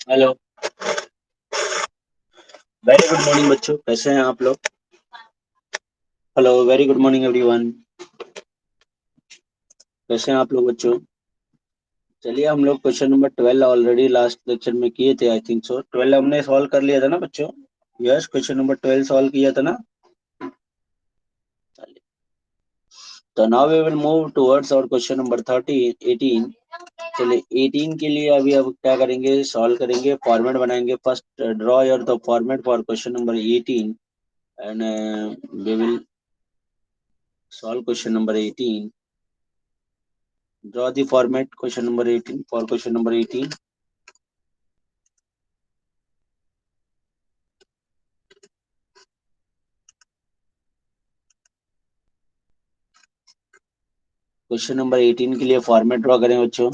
Hello. Very good morning बच्चों, कैसे हैं आप लोग? Hello, very good morning everyone. कैसे हैं आप लोग बच्चों? चलिए, हम लोग question number 12 already last lecture में किए थे। आई थिंक सो 12 हमने सॉल्व कर लिया था ना बच्चों? यस, क्वेश्चन नंबर 12 सॉल्व किया था ना? चलिए, तो now we will move towards और क्वेश्चन नंबर 13 18। चलिए, 18 के लिए अभी अब क्या करेंगे, सॉल्व करेंगे, फॉर्मेट बनाएंगे। First draw your the format for question number 18 and we will solve question number 18। Draw the format question number 18 for question number 18. Question number 18 के लिए फॉर्मेट ड्रॉ करें बच्चों।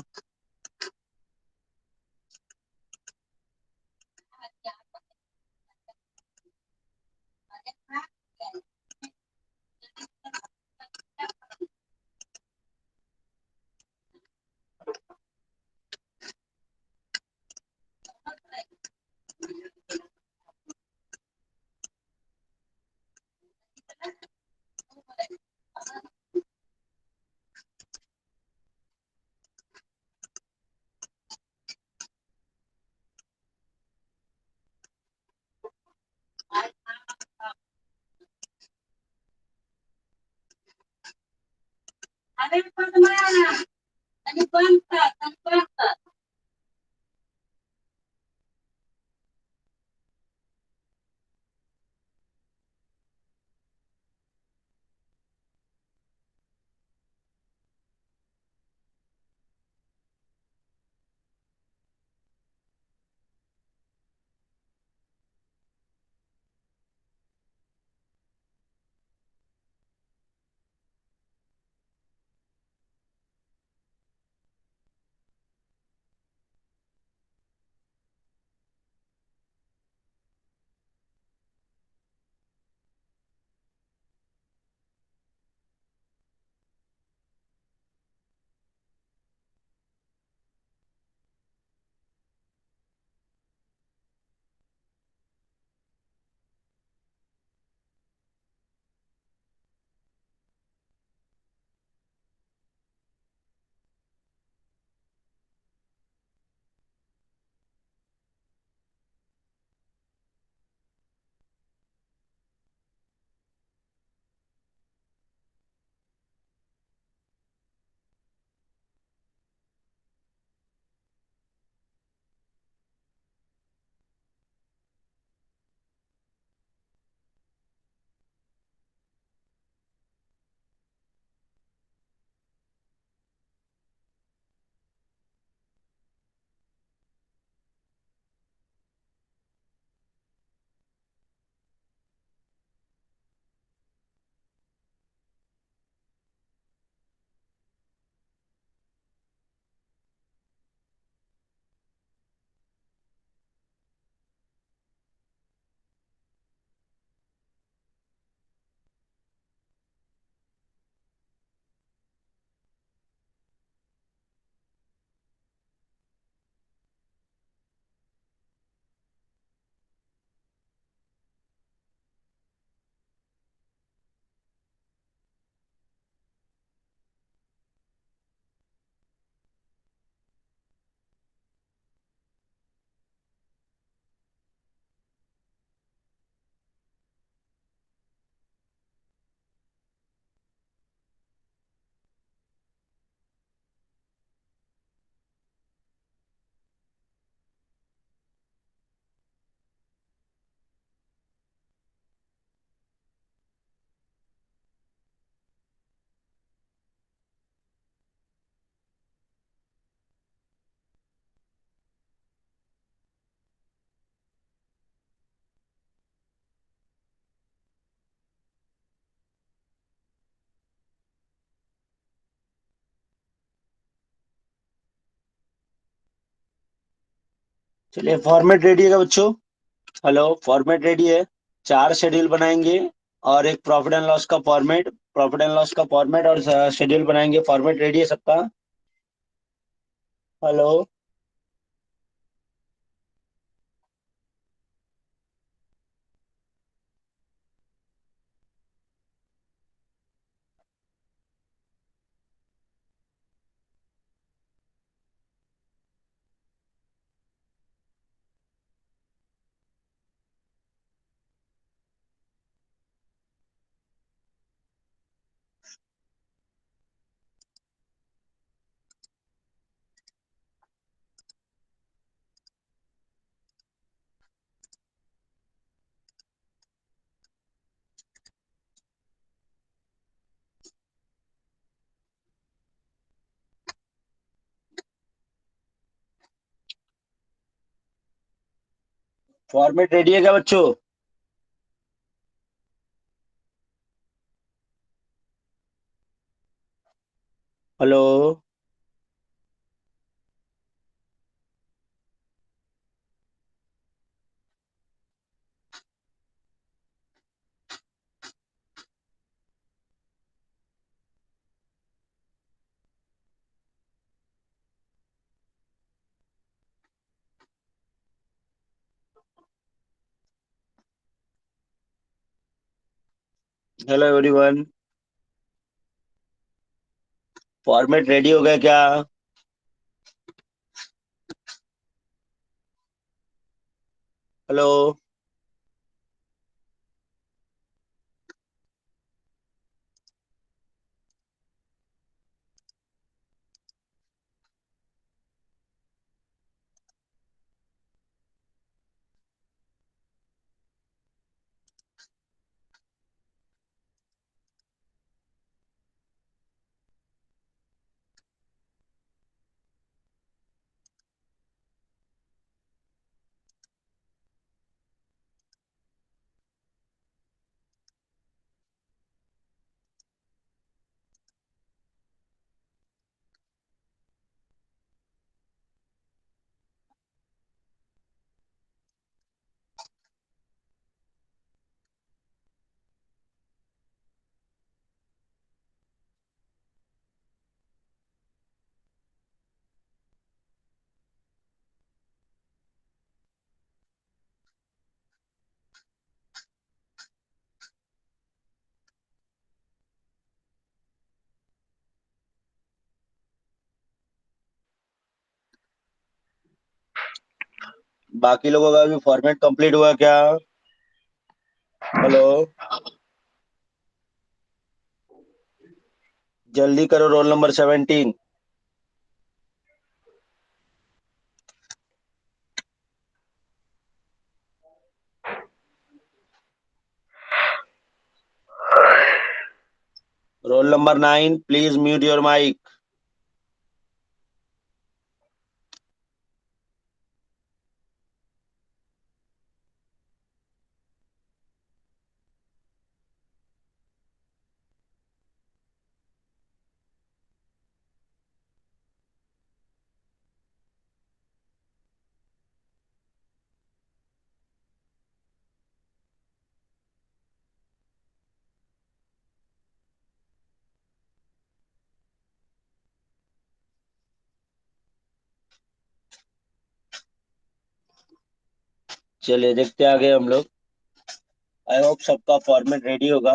चलिए, फॉर्मेट रेडी है बच्चों? हेलो, फॉर्मेट रेडी है? चार schedule बनाएंगे और एक प्रॉफिट एंड लॉस का फॉर्मेट, और शेड्यूल बनाएंगे। फॉर्मेट रेडी है सबका? हेलो। फॉर्मेट रेडी है क्या बच्चों? Hello. Hello everyone. Format ready हो गया क्या? हेलो। बाकी लोगों का भी फॉर्मेट कंप्लीट हुआ क्या? हेलो। जल्दी करो, roll number 17। Roll number 9, please mute your mike. चलिए देखते आगे हम लोग। आई होप सबका फॉर्मेट रेडी होगा।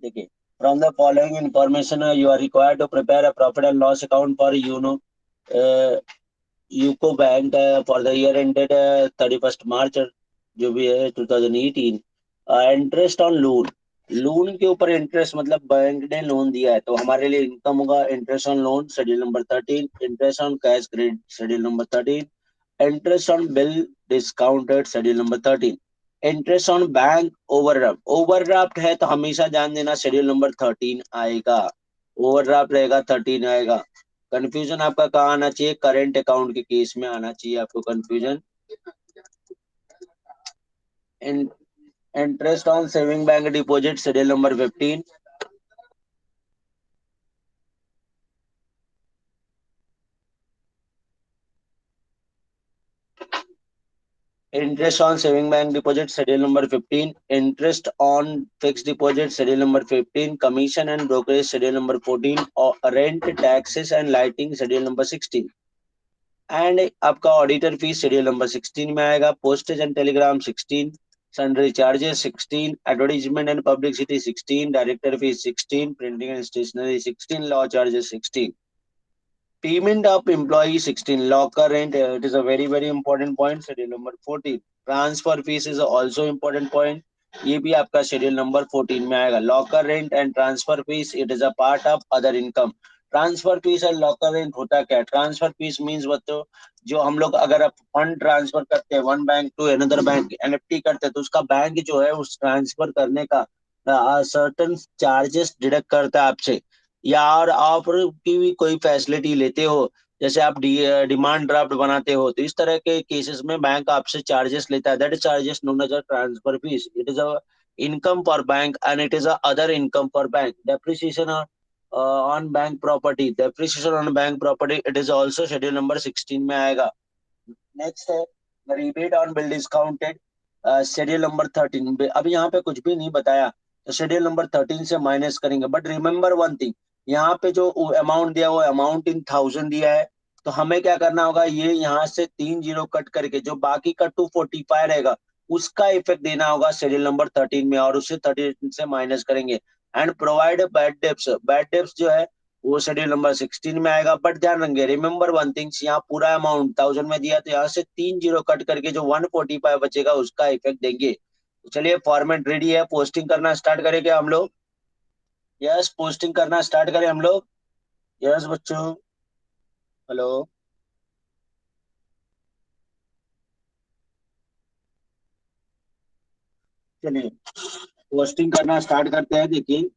देखिए, from the following information you are required to prepare a profit and loss account for UCO bank for the year ended 31 March, जो भी है 2018। इंटरेस्ट ऑन लोन, लोन के ऊपर इंटरेस्ट, मतलब बैंक ने लोन दिया है तो हमारे लिए इनकम होगा interest on loan, schedule number 13। Interest on cash credit, schedule number 13। Interest on bill discounted, schedule number 13। Interest on bank overdraft, overdraft है तो हमेशा ध्यान देना शेड्यूल नंबर 13 आएगा। ओवरड्राफ्ट रहेगा 13 आएगा। कंफ्यूजन आपका कहाँ आना चाहिए? करंट अकाउंट के केस में आना चाहिए आपको confusion. Interest on saving bank deposit, schedule number 15। Interest on saving bank deposit, schedule number 15। Interest on fix deposit, schedule number 15। Commission and brokerage, schedule number 14। और rent taxes and lighting, schedule number 16। And आपका auditor fees schedule number 16 में आएगा। Postage and telegram 16। Sundry charges 16। Advertisement and publicity 16। Director fees 16। Printing and stationery 16। Law charges 16। Payment of employee 16. Locker rent, it is a very very important point, schedule number 14. Transfer fees is also important point, ये भी आपका schedule number 14 में आएगा। Locker rent and transfer fees, it is a part of other income. Transfer fees और locker rent होता क्या है? Transfer fees means बच्चों, जो हम लोग अगर आप फंड ट्रांसफर करते हैं one bank to another bank, NFT करते हैं, तो उसका बैंक जो है उस ट्रांसफर करने का सर्टन चार्जेस डिडक्ट करता है आपसे। या और आप की भी कोई फैसिलिटी लेते हो, जैसे आप डिमांड ड्राफ्ट बनाते हो, तो इस तरह के केसेस में बैंक आपसे चार्जेस लेता है। That is charges known as a transfer fees. It is a income for bank and it is a other income for bank. Depreciation on bank property, depreciation on bank property, it is also schedule number 16 में आएगा। Next है rebate on bill discounted, schedule number 13। अब यहाँ पे कुछ भी नहीं बताया, तो शेड्यूल नंबर 13 से माइनस करेंगे। बट रिमेंबर वन थिंग, यहाँ पे जो अमाउंट दिया, वो अमाउंट इन थाउजेंड दिया है। तो हमें क्या करना होगा, ये यहाँ से 3 जीरो कट करके जो बाकी का 245 रहेगा, उसका इफेक्ट देना होगा शेड्यूल नंबर 13 में, और उससे 13 से माइनस करेंगे। And provide bad debts, bad debts जो है वो शेड्यूल नंबर 16 में आएगा। बट ध्यान रखेंगे, रिमेंबर वन थिंग्स, यहाँ पूरा अमाउंट थाउजेंड में दिया, तो यहाँ से 3 जीरो कट करके जो 145 बचेगा उसका इफेक्ट देंगे। तो चलिए फॉर्मेट रेडी है, पोस्टिंग करना स्टार्ट करेंगे हम लोग। यस, पोस्टिंग करना स्टार्ट करें हम लोग। यस बच्चों। हेलो। चलिए पोस्टिंग करना स्टार्ट करते हैं। देखिए,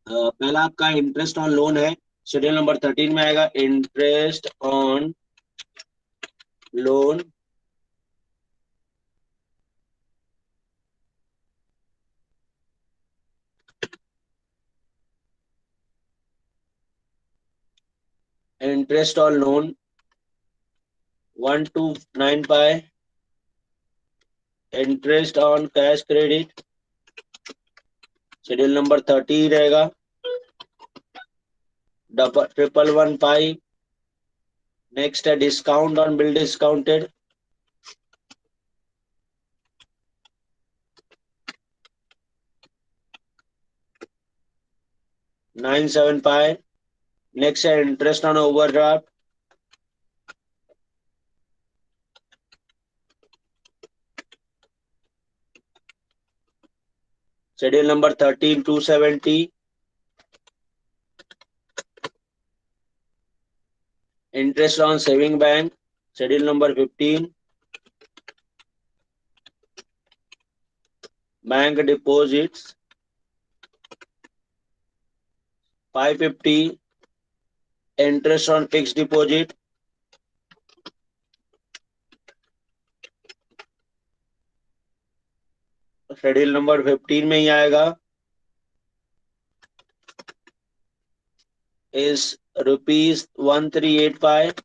पहला आपका इंटरेस्ट ऑन लोन है, शेड्यूल नंबर 13 में आएगा। Interest on loan, interest on loan 1295, interest on cash credit schedule number 30 रहेगा। 1115। नेक्स्ट है discount on bill discounted, 975। Next है interest on overdraft, schedule number 13 270। Interest on saving bank schedule number 15। Bank deposits 550। Interest on fix deposit schedule number 15 में ही आएगा, is ₹1385।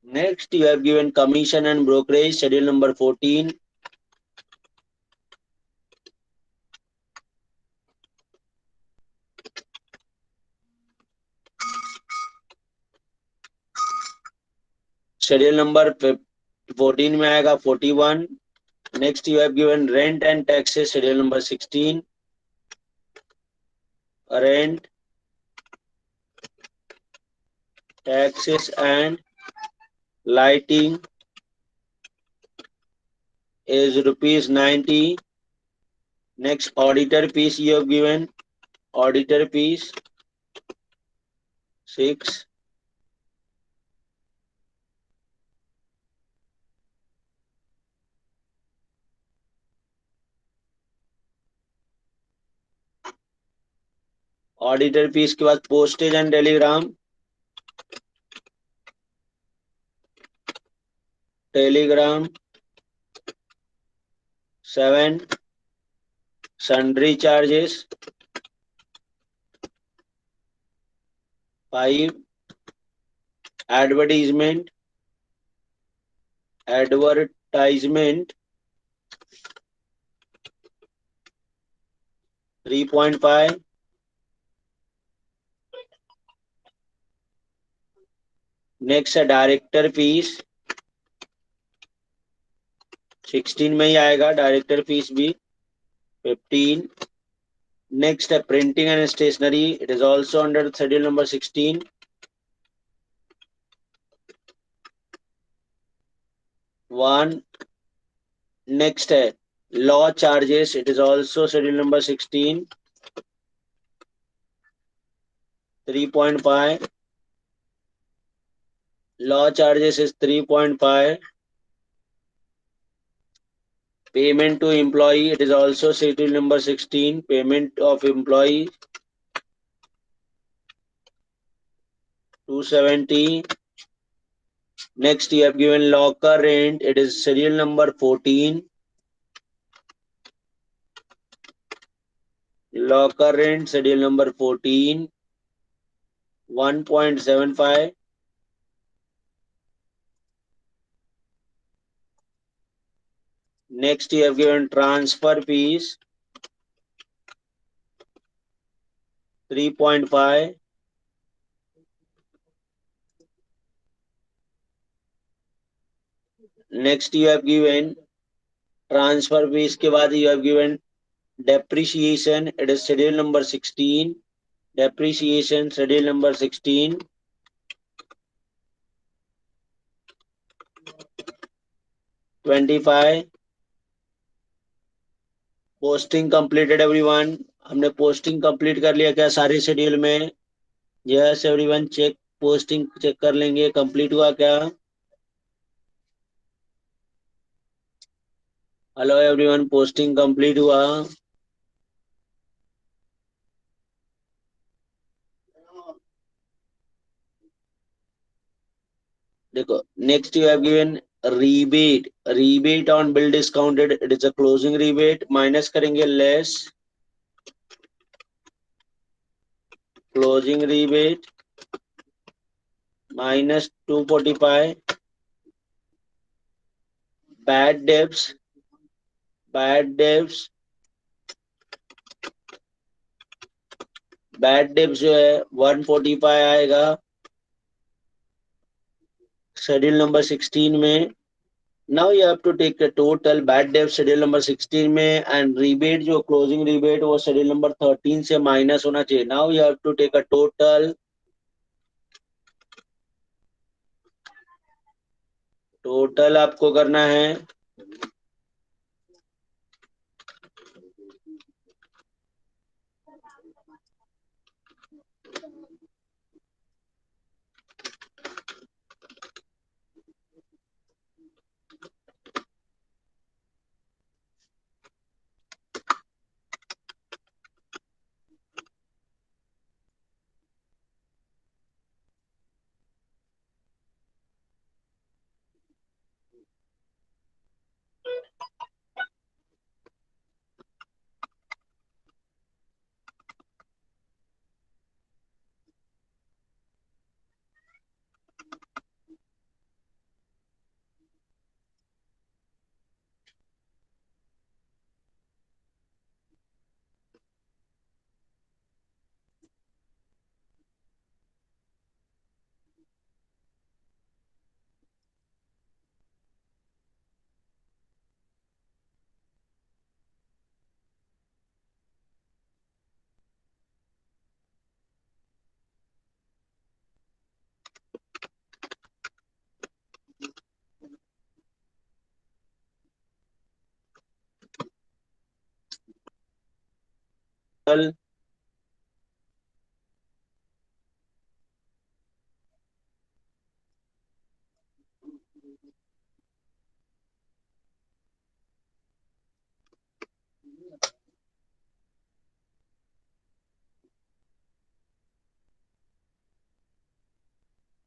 Next, you have given commission and brokerage schedule number 14, schedule number 14 में आएगा 41। Next, you have given rent and taxes schedule number 16, rent, taxes and lighting is ₹90। Next, auditor fees you have given, auditor fees 6, auditor fees के बाद postage and Telegram, Telegram 7, sundry charges 5, advertisement, advertisement 3.5। Next है director fees 16 में ही आएगा, director fees भी 15। Next है printing and stationery, it is also under schedule number 16, 1। Next है law charges, it is also schedule number 16, 3.5। Law charges is 3.5. Payment to employee, it is also schedule number 16. Payment of employee 270. Next, you have given locker rent. It is serial number 14. Locker rent, serial number 14. 1.75. Next, you have given transfer fees. 3.5. Next, you have given transfer fees के बाद you have given depreciation. It is schedule number 16. Depreciation, schedule number 16. 25. Posting completed everyone. हमने posting complete कर लिया क्या सारे schedule में? Yes everyone, check. Posting check कर लेंगे कंप्लीट हुआ क्या. हेलो एवरीवन, पोस्टिंग कंप्लीट हुआ. देखो, next you have given rebate. Rebate on bill discounted, it is a closing rebate. Minus करेंगे less closing rebate minus 245. Bad debts. Bad debts. Bad debts जो है 145 आएगा शेड्यूल नंबर 16 में. Now you have to take the total bad डेब्ट schedule number 16 में, and rebate जो closing rebate वो schedule number 13 से माइनस होना चाहिए. Now you have to take a total. Total आपको करना है टोटल.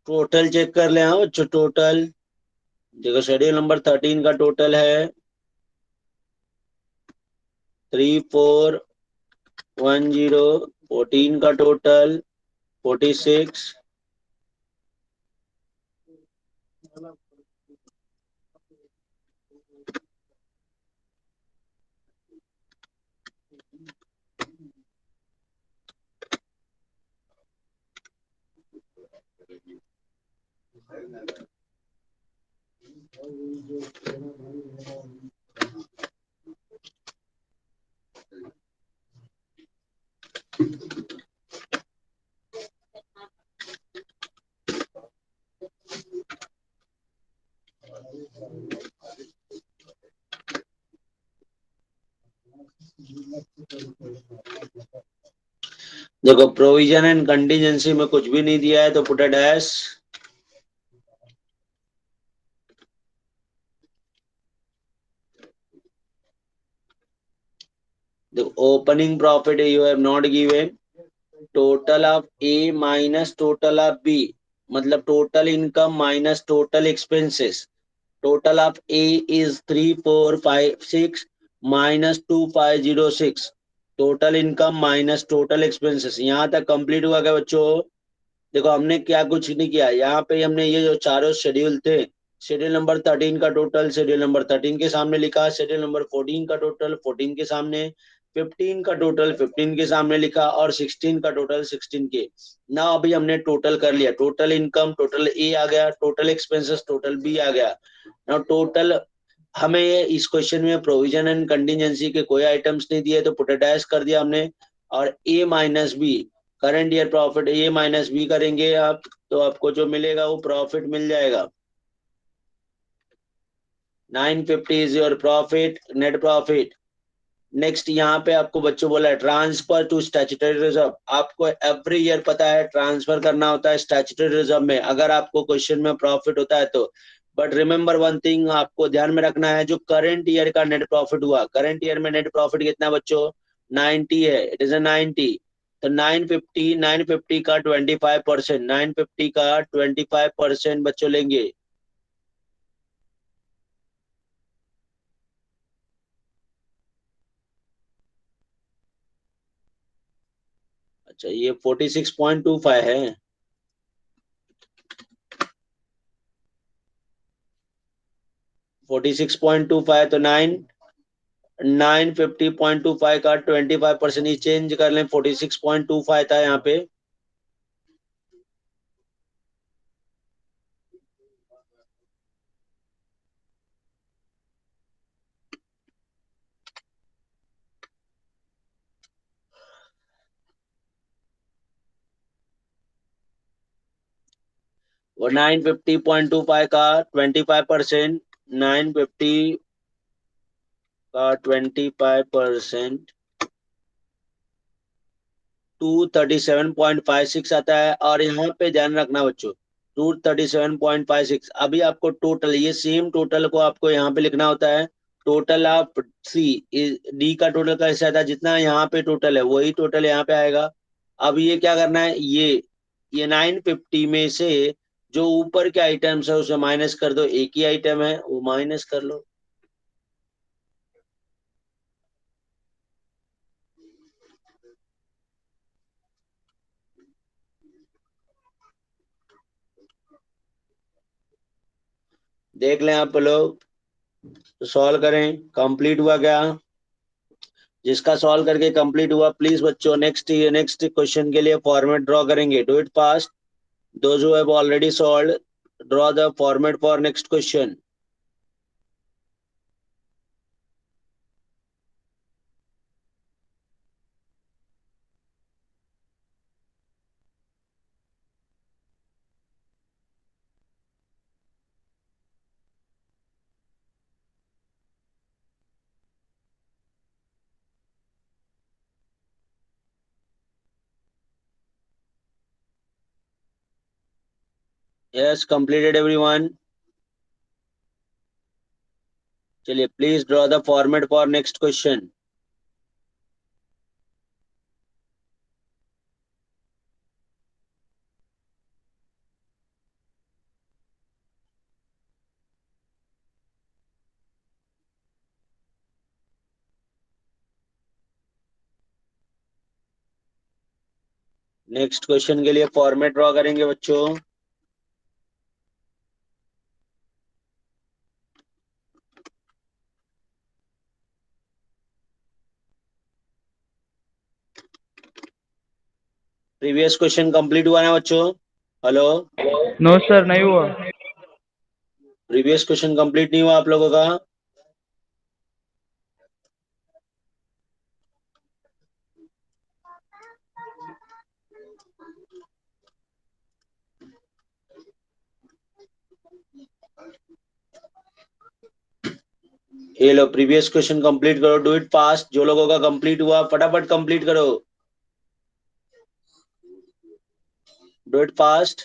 टोटल चेक कर ले. हाँ बच्चों, टोटल देखो शेड्यूल नंबर 13 का टोटल है 3410. 14 का टोटल 46. देखो, प्रोविजन एंड कंटीजेंसी में कुछ भी नहीं दिया है तो put a dash. The opening profit you have not given. Total of A minus total of B. मतलब total income minus total expenses. Total of A is 3456 minus 2506। Total income minus total expenses. यहाँ तक complete हुआ क्या बच्चों? देखो हमने क्या कुछ नहीं किया यहाँ पे, हमने ये जो चारों शेड्यूल थे, शेड्यूल नंबर 13 का टोटल शेड्यूल नंबर 13 के सामने लिखा, शेड्यूल नंबर 14 का टोटल 14 के सामने, 15 का टोटल 15 के सामने लिखा, और 16 का टोटल 16 के। ना अभी हमने टोटल कर लिया, टोटल इनकम टोटल ए आ गया, टोटल एक्सपेंसेस टोटल बी आ गया। ना टोटल हमें इस क्वेश्चन में प्रोविजन एंड कंटीजेंसी के कोई आइटम्स नहीं दिए, तो पुटेटाइज कर दिया हमने। और A minus B, current year profit A minus B करेंगे आप, तो आपको जो मिलेगा वो प्रॉफिट मिल जाएगा। 950 is your profit, net profit. Next यहाँ पे आपको बच्चों बोला है ट्रांसफर टू स्टैट्यूटरी रिजर्व। आपको एवरी ईयर पता है ट्रांसफर करना होता है स्टैट्यूटरी रिजर्व में, अगर आपको क्वेश्चन में प्रॉफिट होता है तो। बट रिमेंबर वन थिंग, आपको ध्यान में रखना है, जो करंट ईयर का नेट प्रॉफिट हुआ, करंट ईयर में नेट प्रॉफिट कितना बच्चों? 90 है, इट इज अ 90। तो 950 का 25%, 950 का 25% बच्चों लेंगे। अच्छा ये 46.25 है। 46.25 तो 950.25 का 25% ही चेंज कर लें, 46.25 था यहाँ पे। और 950.25 का 25%, 950 का 25% 237.56 आता है। और यहाँ पे ध्यान रखना बच्चों, 237.56। अभी आपको टोटल, ये सेम टोटल को आपको यहाँ पे लिखना होता है। टोटल ऑफ सी, डी का टोटल कैसे आता है, जितना यहाँ पे टोटल है वही टोटल यहाँ पे आएगा। अब ये क्या करना है, ये 950 में से जो ऊपर के आइटम्स है उसे माइनस कर दो, एक ही आइटम है वो माइनस कर लो। देख लें आप लोग, तो सॉल्व करें, कंप्लीट हुआ क्या? जिसका सॉल्व करके कंप्लीट हुआ प्लीज बच्चों नेक्स्ट क्वेश्चन के लिए फॉर्मेट ड्रॉ करेंगे, do it fast. Those who have already solved, draw the format for next question. Yes completed everyone. चलिए please draw the format for next question. Next question के लिए format draw करेंगे बच्चों। Previous question complete हुआ ना बच्चों? Hello, no sir, नहीं हुआ। प्रीवियस क्वेश्चन कंप्लीट नहीं हुआ आप लोगों का? ये लो प्रीवियस क्वेश्चन कंप्लीट करो, डू इट फास्ट। जो लोगों का कंप्लीट हुआ फटाफट कंप्लीट करो, do it fast.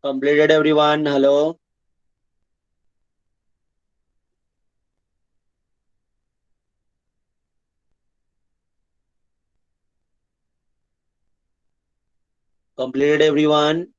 Completed everyone. Hello. Completed everyone.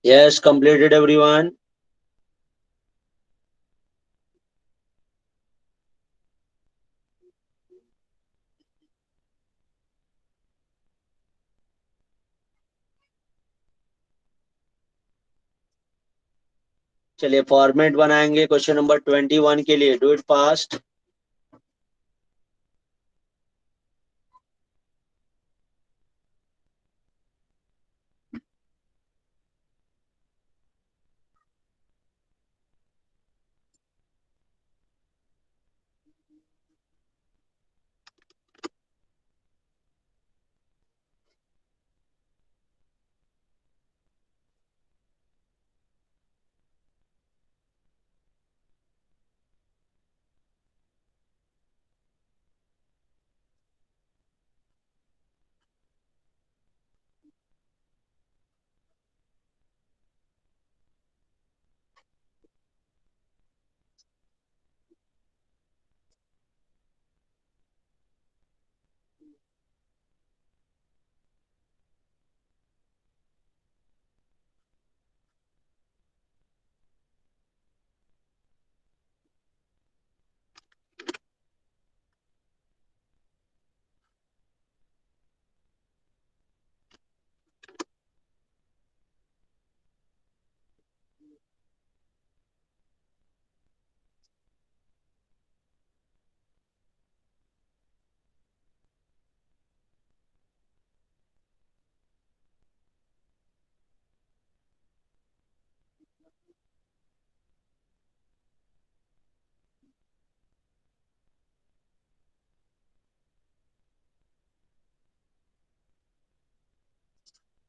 Yes, completed everyone. चलिए फॉर्मेट बनाएंगे क्वेश्चन नंबर 21 के लिए। Do it fast.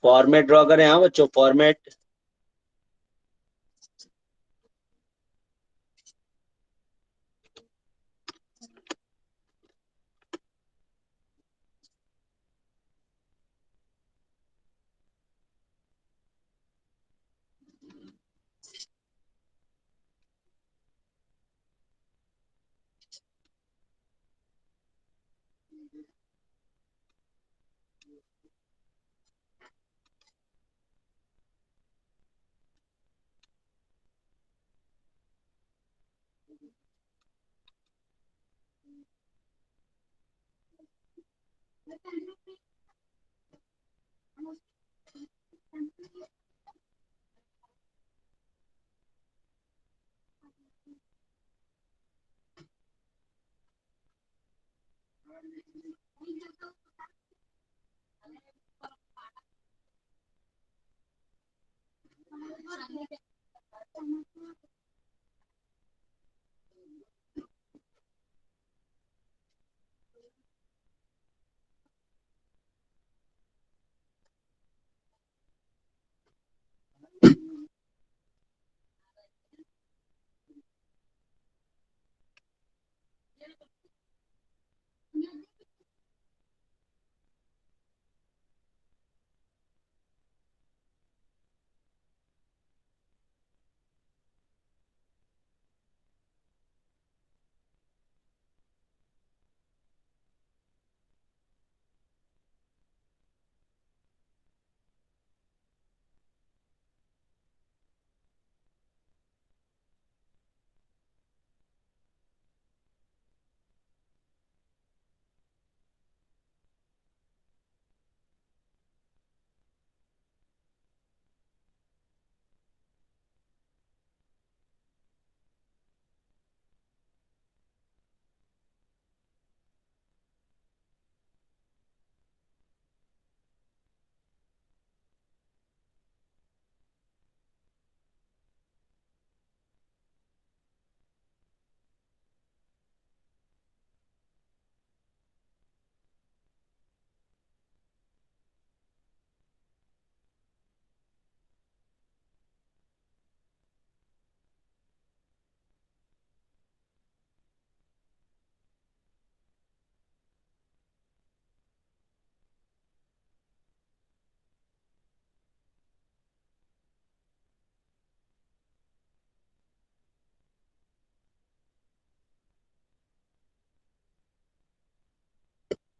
Format draw करें। हाँ बच्चों, फॉर्मेट।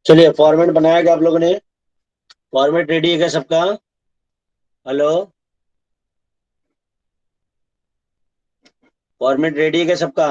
चलिए फॉर्मेट बनाया क्या आप लोगों ने? फॉर्मेट रेडी है क्या सबका? हेलो, फॉर्मेट रेडी है क्या सबका?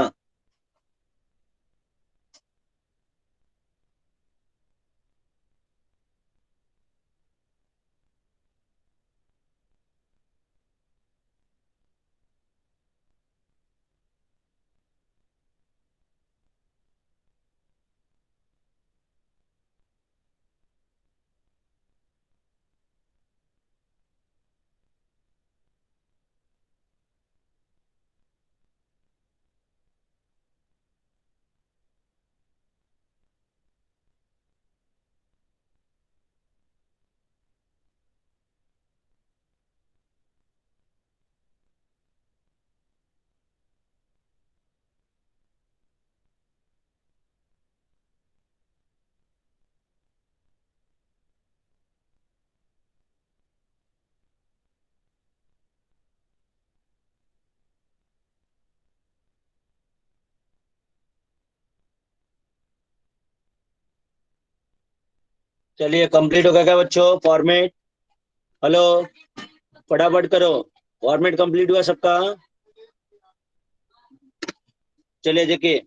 चलिए कंप्लीट हो गया क्या बच्चों फॉर्मेट? हेलो, फटाफट करो। फॉर्मेट कंप्लीट हुआ सबका? चलिए देखिए,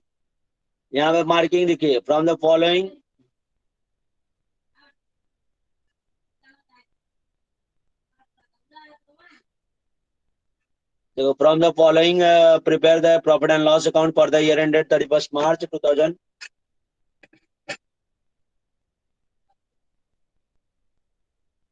यहाँ पे मार्किंग देखिए, फ्रॉम द फॉलोइंग। देखो, from the following prepare the profit and loss account for the year ended 31 March 2000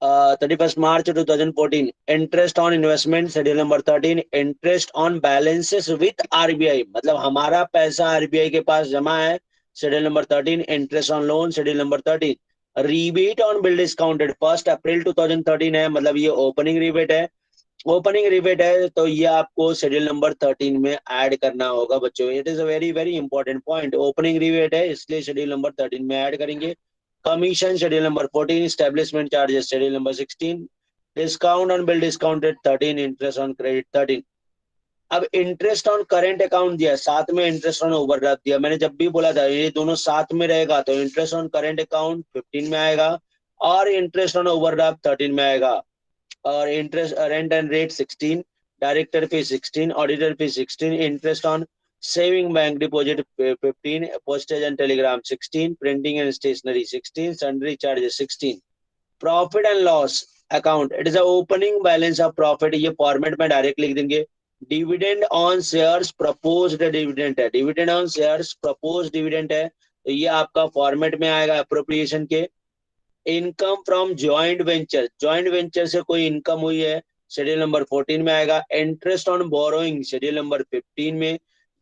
31 March 2014। Interest on investment schedule number 13। Interest on balances with RBI, मतलब हमारा पैसा आरबीआई के पास जमा है, schedule number 13। Interest on loan schedule number 13। Rebate on bill discounted 1 अप्रैल 2013 है, मतलब ये opening rebate है। ओपनिंग रिबेट है तो ये आपको शेड्यूल नंबर 13 में ऐड करना होगा बच्चों। It is a very very important point. Opening rebate है इसलिए शेड्यूल नंबर 13 में ऐड करेंगे। Commission schedule number 14। Establishment charges schedule number 16। Discount on bill discounted 13। Interest on credit 13। अब इंटरेस्ट ऑन करेंट अकाउंट दिया, साथ में इंटरेस्ट ऑन ओवरड्राफ्ट दिया। मैंने जब भी बोला था ये दोनों साथ में रहेगा तो इंटरेस्ट ऑन करेंट अकाउंट 15 में आएगा और इंटरेस्ट ऑन ओवरड्राफ्ट 13 में आएगा। और interest rent and rate 16। Director fee 16। Auditor fee 16। Interest on saving bank deposit 15। Postage and telegram 16। Printing and stationery 16। Sundry charges 16। Profit and loss account, it is a opening balance of profit, ये format में direct लिख देंगे। Dividend on shares proposed dividend है, dividend on shares proposed dividend है तो ये आपका format में आएगा अप्रोप्रिएशन के। Income from joint venture, joint venture से कोई इनकम हुई है, शेड्यूल नंबर 14 में आएगा। Interest on borrowing schedule number 15 में,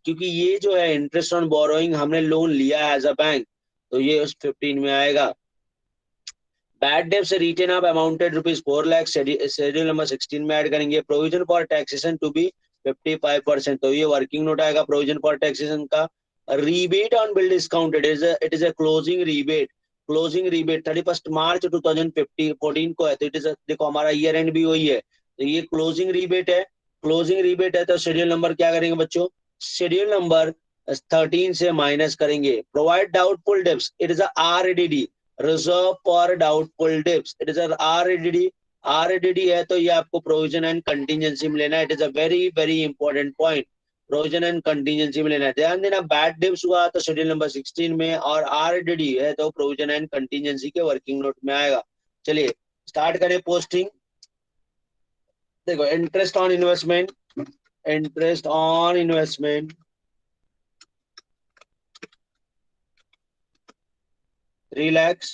क्योंकि ये जो है इंटरेस्ट ऑन बोरोइंग हमने लोन लिया है एज अ बैंक तो ये उस 15 में आएगा। बैड डेब्ट से written off amounted ₹4 lakh schedule number 16 में ऐड करेंगे। Provision for taxation to be 55%, तो ये वर्किंग नोट आएगा प्रोविजन फॉर टैक्सेशन का। Rebate on bill discounted it is a closing rebate. Closing rebate 31 March 2014 को है तो इट इज, देखो हमारा ईयर एंड भी वही है तो ये क्लोजिंग रीबेट है। क्लोजिंग रीबेट है तो शेड्यूल नंबर क्या करेंगे बच्चों? शेड्यूल नंबर 13 से माइनस करेंगे। Provide doubtful debts, it is RDD, reserve for doubtful debts, it is RDD. RDD है तो ये आपको प्रोविजन एंड कंटीजेंसी में लेना है। It is a very very important point. Provision and contingency में लेना है, ध्यान देना। बैड डेब्ट्स हुआ तो शेड्यूल नंबर 16 में और आरडीडी है तो प्रोविजन एंड कंटीजेंसी के वर्किंग नोट में आएगा। चलिए स्टार्ट करें पोस्टिंग। देखो interest on investment, interest on investment 3 lakhs।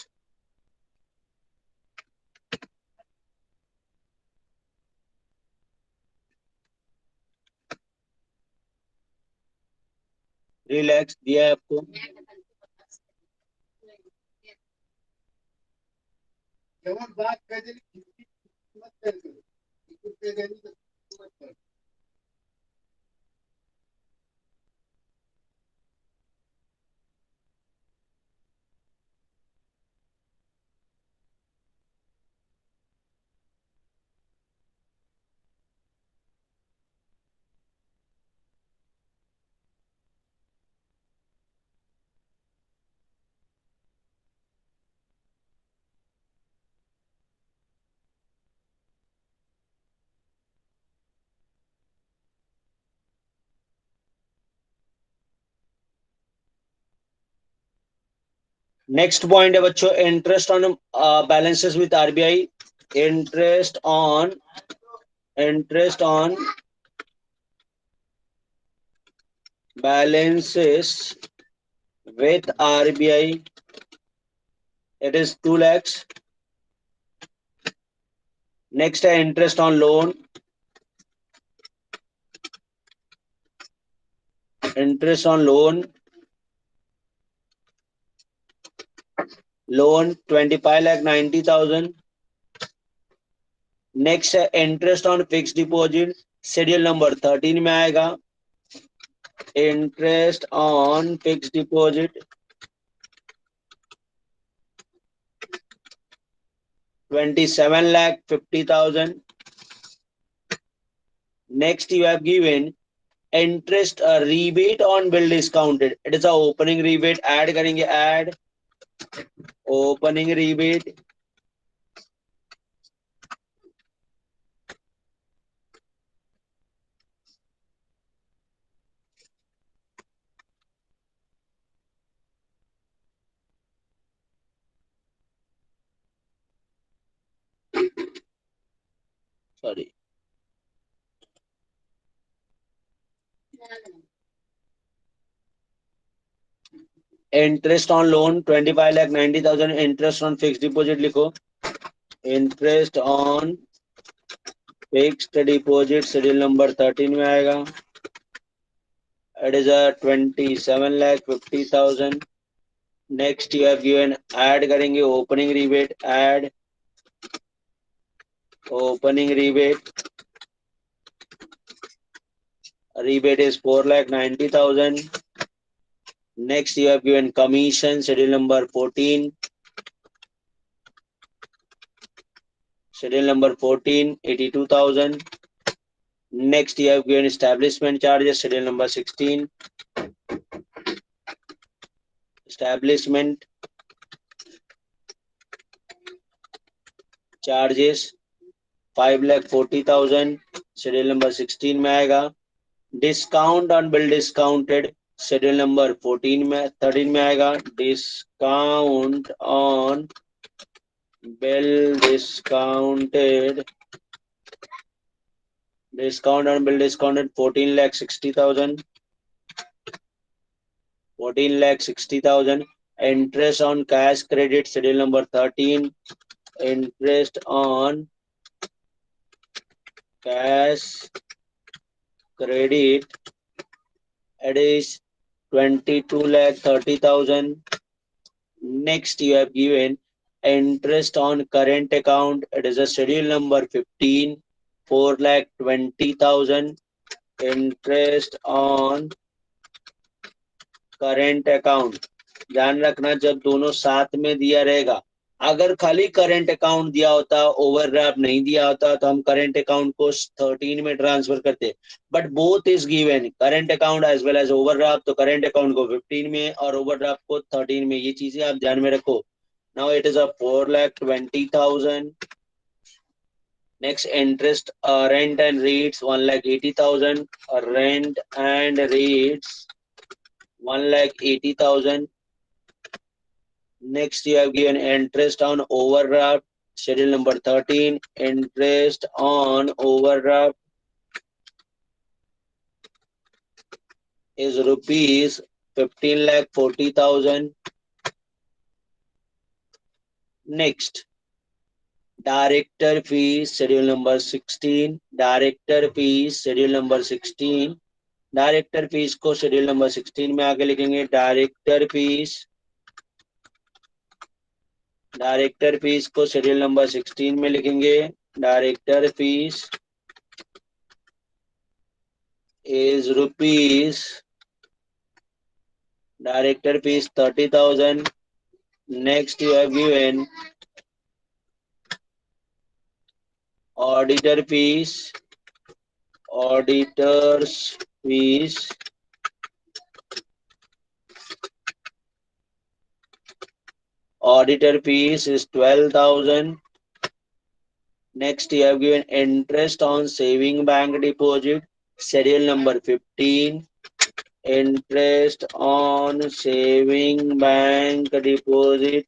3 lakhs दिया है आपको। नेक्स्ट पॉइंट है बच्चों, interest on balances with RBI. Interest on balances with RBI, it is 2 lakhs. Next है interest on loan, interest on loan 25 lakh 90,000. Next है interest on fix deposit, schedule number 13 में आएगा। Interest on fix deposit 27 lakh 50,000. Next you have given interest rebate on bill discounted, it is a opening rebate, add करेंगे, add opening rebate, sorry, interest on loan 25 lakh 90,000, interest on fix deposit लिखो, interest on fixed deposit schedule number 13 में आएगा, it is 27 lakh 50,000. Next you have given, add करेंगे opening rebate, add opening rebate, rebate is 4 lakh 90,000. Next you have given commission schedule number 14, schedule number 14 82,000. Next you have given establishment charges schedule number 16, establishment charges 5 lakh 40,000 schedule number 16 में आएगा। Discount on bill discounted schedule number 14 में 13 में आएगा। Discount on bill discounted 14 lakh 60,000, 14 lakh 60,000. Interest on cash credit schedule number 13, interest on cash credit, it is 22 lakh 30,000. Next you have given interest on current account, it is a schedule number 15, 4 lakh 20,000. Interest on current account, ध्यान रखना जब दोनों साथ में दिया रहेगा, अगर खाली करंट अकाउंट दिया होता, ओवरड्राफ्ट नहीं दिया होता, तो हम करंट अकाउंट को 13 में ट्रांसफर करते, but both is given, current account as well as overdraft, तो करंट अकाउंट को 15 में और ओवरड्राफ्ट को 13 में, ये चीजें आप ध्यान में रखो। Now it is 4 lakh 20,000. Next interest rent and rates 1 lakh 80,000, rent and rates 1 lakh 80,000. Next you have given interest on overdraft schedule number 13, interest on overdraft is rupees 15 lakh 40,000. Next, director fees schedule number 16, director fees schedule number 16, director fees को schedule number 16 में आगे लिखेंगे, director fees को schedule number 16 में लिखेंगे, director fees is rupees, director fees 30,000. Next you have given auditor fees, auditors fees is 12,000. Next you have given interest on saving bank deposit schedule number 15, interest on saving bank deposits,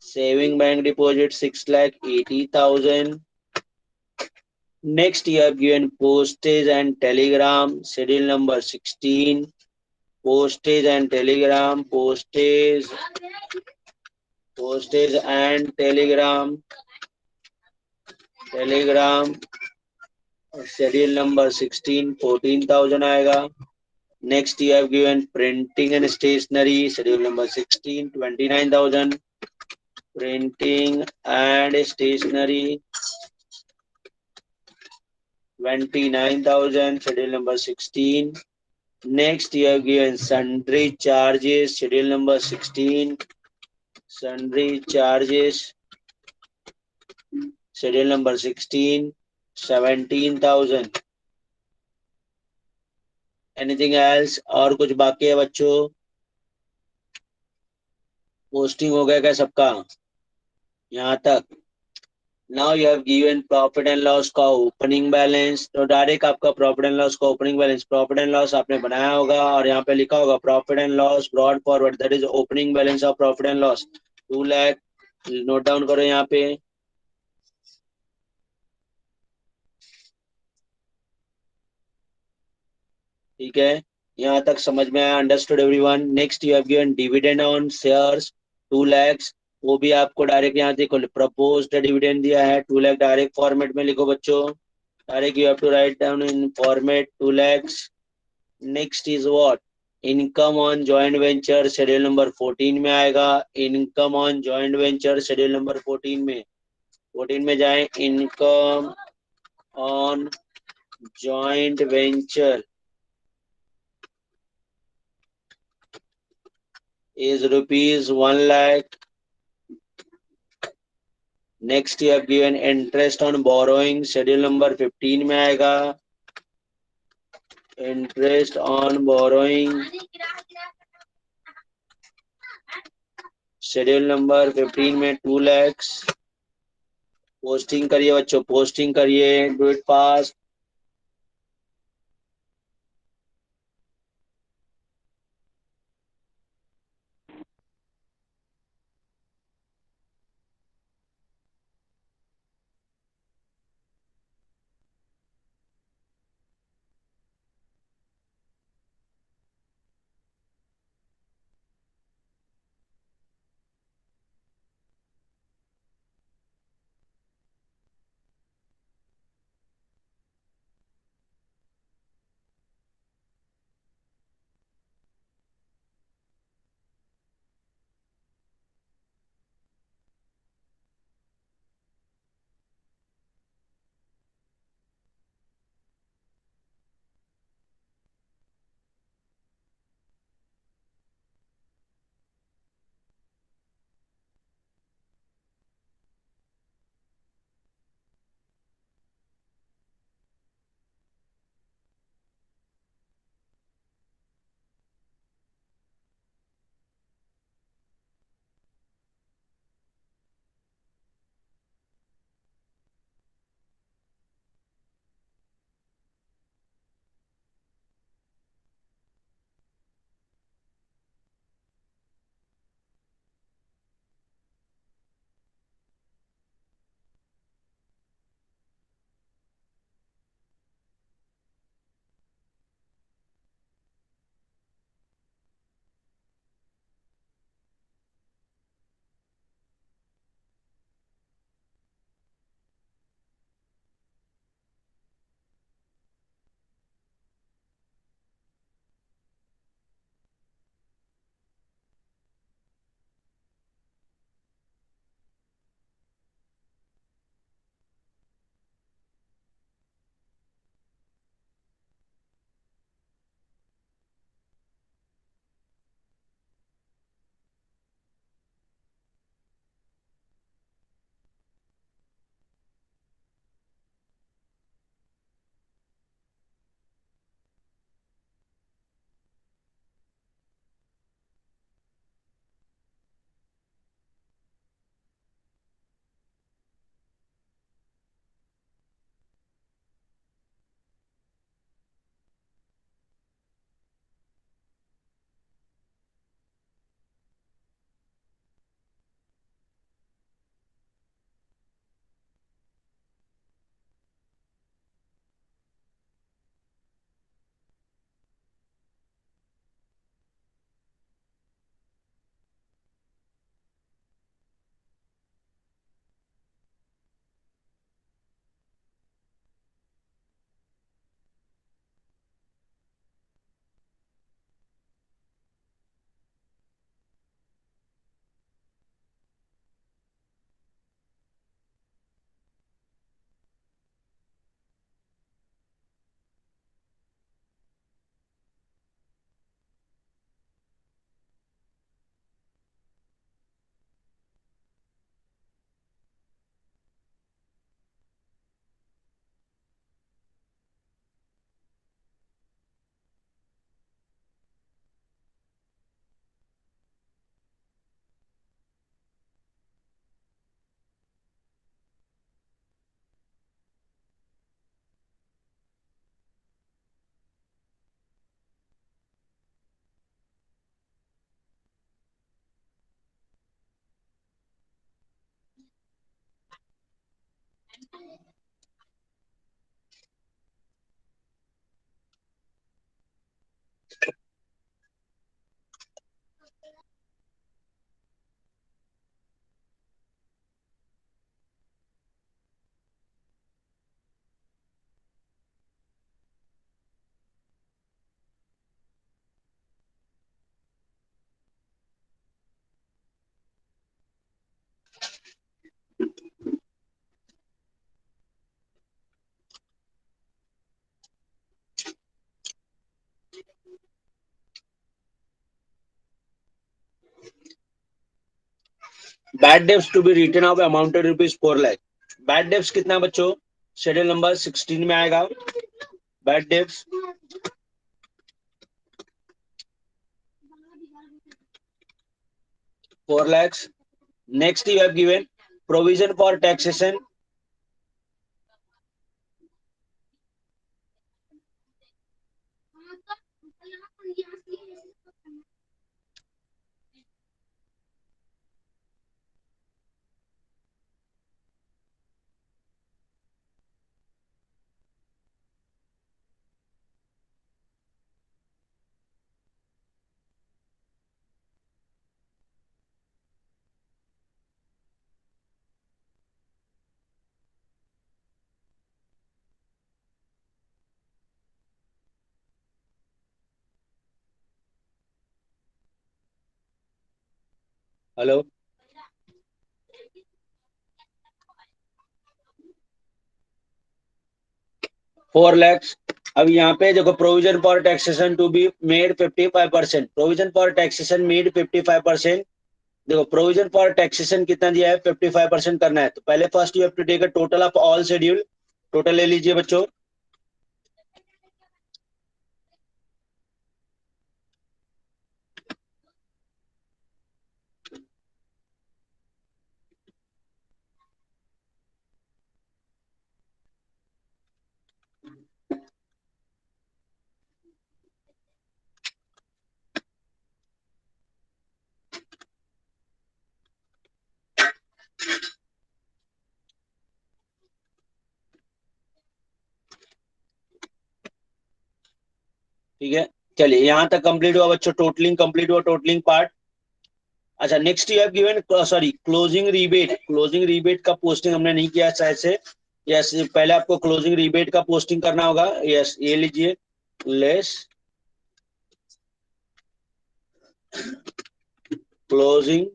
saving bank deposit 6,80,000. Next, you have given postage and telegram, schedule number 16. Postage and telegram, postage and telegram, schedule number 16, 14,000 आएगा. Next, you have given printing and stationery, schedule number 16, 29,000. Printing and stationery, 29,000, schedule number 16. Next, you have given sundry charges, schedule number 16. Sundry charges, schedule number 16, 17,000. Anything else? और कुछ बाकी है बच्चों? Posting हो गया क्या सबका यहाँ तक? Now you have given profit and loss का ओपनिंग बैलेंस. तो डायरेक्ट आपका प्रॉफिट एंड लॉस का opening balance, profit and loss आपने बनाया होगा और यहाँ पे लिखा होगा profit and loss brought forward, that is opening balance of profit and loss 2 lakh. Note down करो यहाँ पे. ठीक है, यहाँ तक समझ में आया? Understood everyone? Next you have given dividend on shares 2 lakhs. वो भी आपको डायरेक्ट यहाँ देखो प्रपोज्ड डिविडेंड दिया है 2 लाख. डायरेक्ट फॉर्मेट में लिखो बच्चों, direct you have to write down in format 2 lakhs. Next is what? Income on joint venture, schedule number 14 में आएगा. Income on joint venture schedule number 14 में जाए. Income on joint venture is rupees 1 lakh. Next you have given interest on borrowing, schedule number 15 में आएगा. Interest on borrowing, schedule number 15 में 2 lakhs. Posting करिए बच्चों, posting करिए, do it fast. Bad debts to be written off amounted ₹4 lakh. Bad debts कितना बच्चों, schedule number 16 में आएगा। Bad debts ₹4 lakhs। Next you have given provision for taxation, hello 4 lakhs। अब यहाँ पे देखो provision for taxation to be made 55%, provision for taxation made 55%। देखो provision for taxation कितना दिया है, 55% करना है। तो पहले first you have to take a total of all schedule, total ले लीजिए बच्चों। ठीक है, चलिए यहाँ तक कंप्लीट हुआ बच्चों, टोटलिंग कंप्लीट हुआ, टोटलिंग पार्ट। अच्छा next you have given sorry closing rebate. Closing rebate का पोस्टिंग हमने नहीं किया शायद से। यस, पहले आपको क्लोजिंग रीबेट का पोस्टिंग करना होगा। यस, ये लीजिए, लेस क्लोजिंग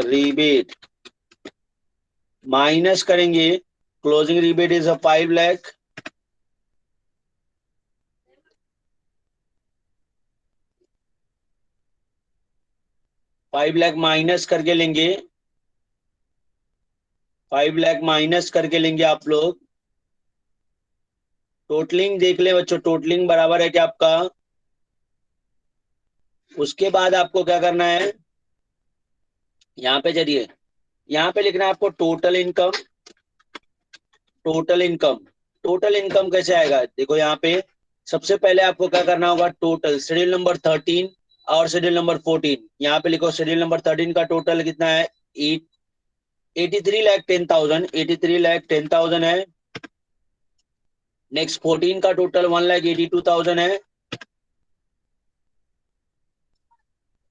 रीबेट माइनस करेंगे, closing rebate is a 5 lakh, 5 lakh minus करके लेंगे, 5 लाख माइनस करके लेंगे आप लोग। टोटलिंग देख ले बच्चों, टोटलिंग बराबर है क्या आपका। उसके बाद आपको क्या करना है, यहाँ पे चलिए, यहाँ पे लिखना है आपको total income. Total income, total income कैसे आएगा, देखो यहाँ पे सबसे पहले आपको क्या करना होगा, टोटल शेड्यूल नंबर 13 और शेड्यूल नंबर 14। यहाँ पे लिखो शेड्यूल नंबर 13 का टोटल कितना है, 83,10,000, 83,10,000 है। नेक्स्ट 14 का टोटल 1,82,000 है,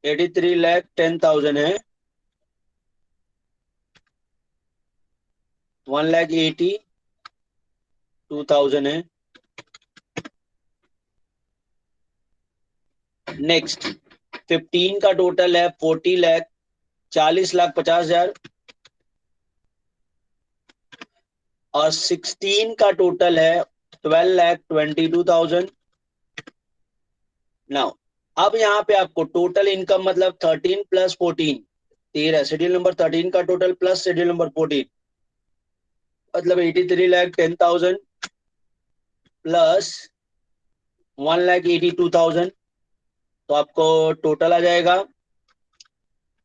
83,10,000 है, 1,82,000 है। नेक्स्ट 15 का टोटल है 40 लाख, 40,50,000। और 16 का टोटल है 12,22,000। नाउ अब यहाँ पे आपको टोटल इनकम मतलब 13 प्लस 14, 13, शेड्यूल नंबर 13 का टोटल प्लस शेड्यूल नंबर 14 मतलब 83,10,000 प्लस 1,82,000। तो आपको टोटल आ जाएगा।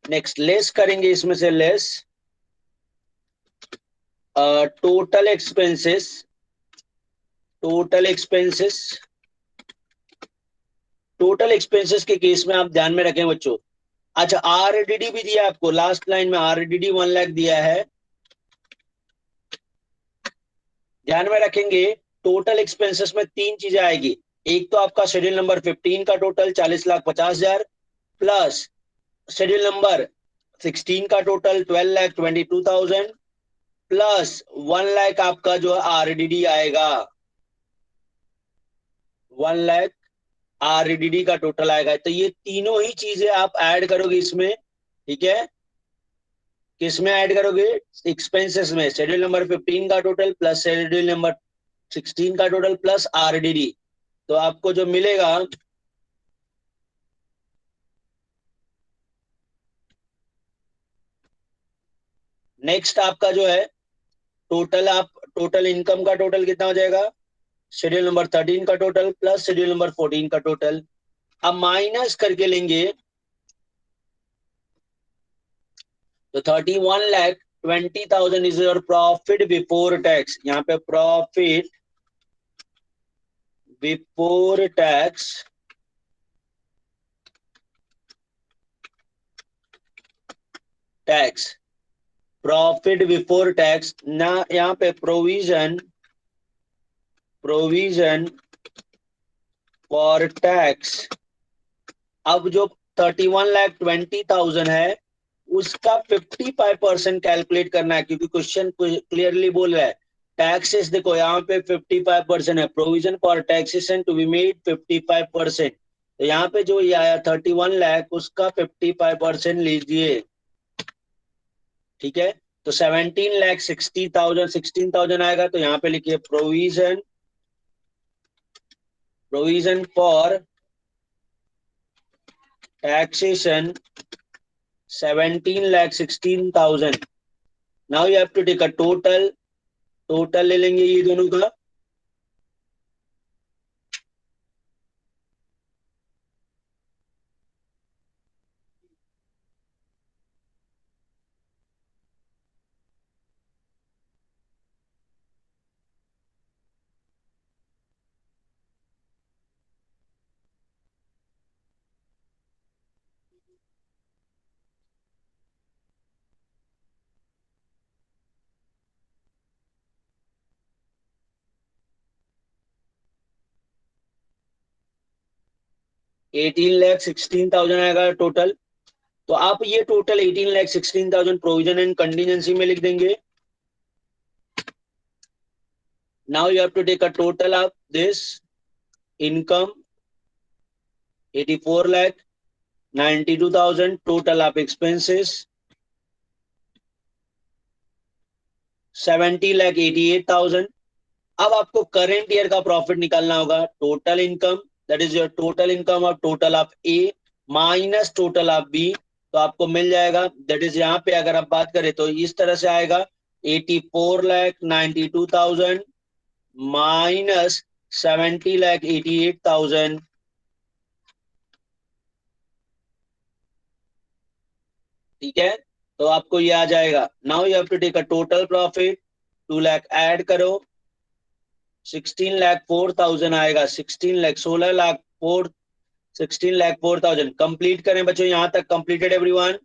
नेक्स्ट लेस करेंगे, इसमें से less total expenses, total expenses, total expenses के केस में आप ध्यान में रखें बच्चों। अच्छा आरडीडी भी दिया आपको, लास्ट लाइन में आरडीडी 1 लाख दिया है, ध्यान में रखेंगे। टोटल एक्सपेंसेस में तीन चीजें आएगी, एक तो आपका शेड्यूल नंबर 15 का टोटल 40,50,000 प्लस शेड्यूल नंबर 16 का टोटल 12,22,000 प्लस 1 लाख आपका जो आरडीडी आएगा, 1 लाख आरडीडी का टोटल आएगा। तो ये तीनों ही चीजें आप ऐड करोगे इसमें, ठीक है। किसमें ऐड करोगे, एक्सपेंसेस में, शेड्यूल नंबर 15 का टोटल प्लस शेड्यूल नंबर 16 का टोटल प्लस आरडीडी। तो आपको जो मिलेगा, नेक्स्ट आपका जो है टोटल, आप टोटल इनकम का टोटल कितना हो जाएगा, शेड्यूल नंबर 13 का टोटल प्लस शेड्यूल नंबर 14 का टोटल। अब माइनस करके लेंगे तो 31,20,000 is your profit before tax. यहाँ पे profit before tax, tax profit before tax ना, यहाँ पे प्रोविजन, प्रोविजन फॉर टैक्स। अब जो 31,20,000 है उसका 55% कैलकुलेट करना है, क्योंकि क्वेश्चन क्लियरली बोल रहा है टैक्सेस। देखो यहाँ पे 55% है, provision for taxation to be made 55%। तो यहाँ पे जो ये आया 31 लाख उसका 55% लीजिए, ठीक है। तो 17,60,000, 16,000 आएगा। तो यहाँ पे लिखिए provision, provision for taxation 17,16,000। Now you have to take a total, total ले लेंगे ये दोनों का। $18,16,000 आएगा टोटल। तो आप ये टोटल 18,16,000 प्रोविजन एंड कंटीजेंसी में लिख देंगे। Now you have to take a total of this income 84,92,000, total of expenses 70,88,000। अब आपको करेंट ईयर का प्रॉफिट निकालना होगा। Total income, that is your total income of total of A minus total of B. तो आपको मिल जाएगा, that is यहाँ पे अगर आप बात करें तो इस तरह से आएगा 84,92,000 माइनस 70,88,000, ठीक है। तो आपको ये आ जाएगा। Now you have to take a total profit, 2 lakh add करो, 16,04,000 आएगा, 16 लाख, 16 लाख 4, 16,04,000। कंप्लीट करें बच्चों, यहां तक कंप्लीटेड एवरीवन।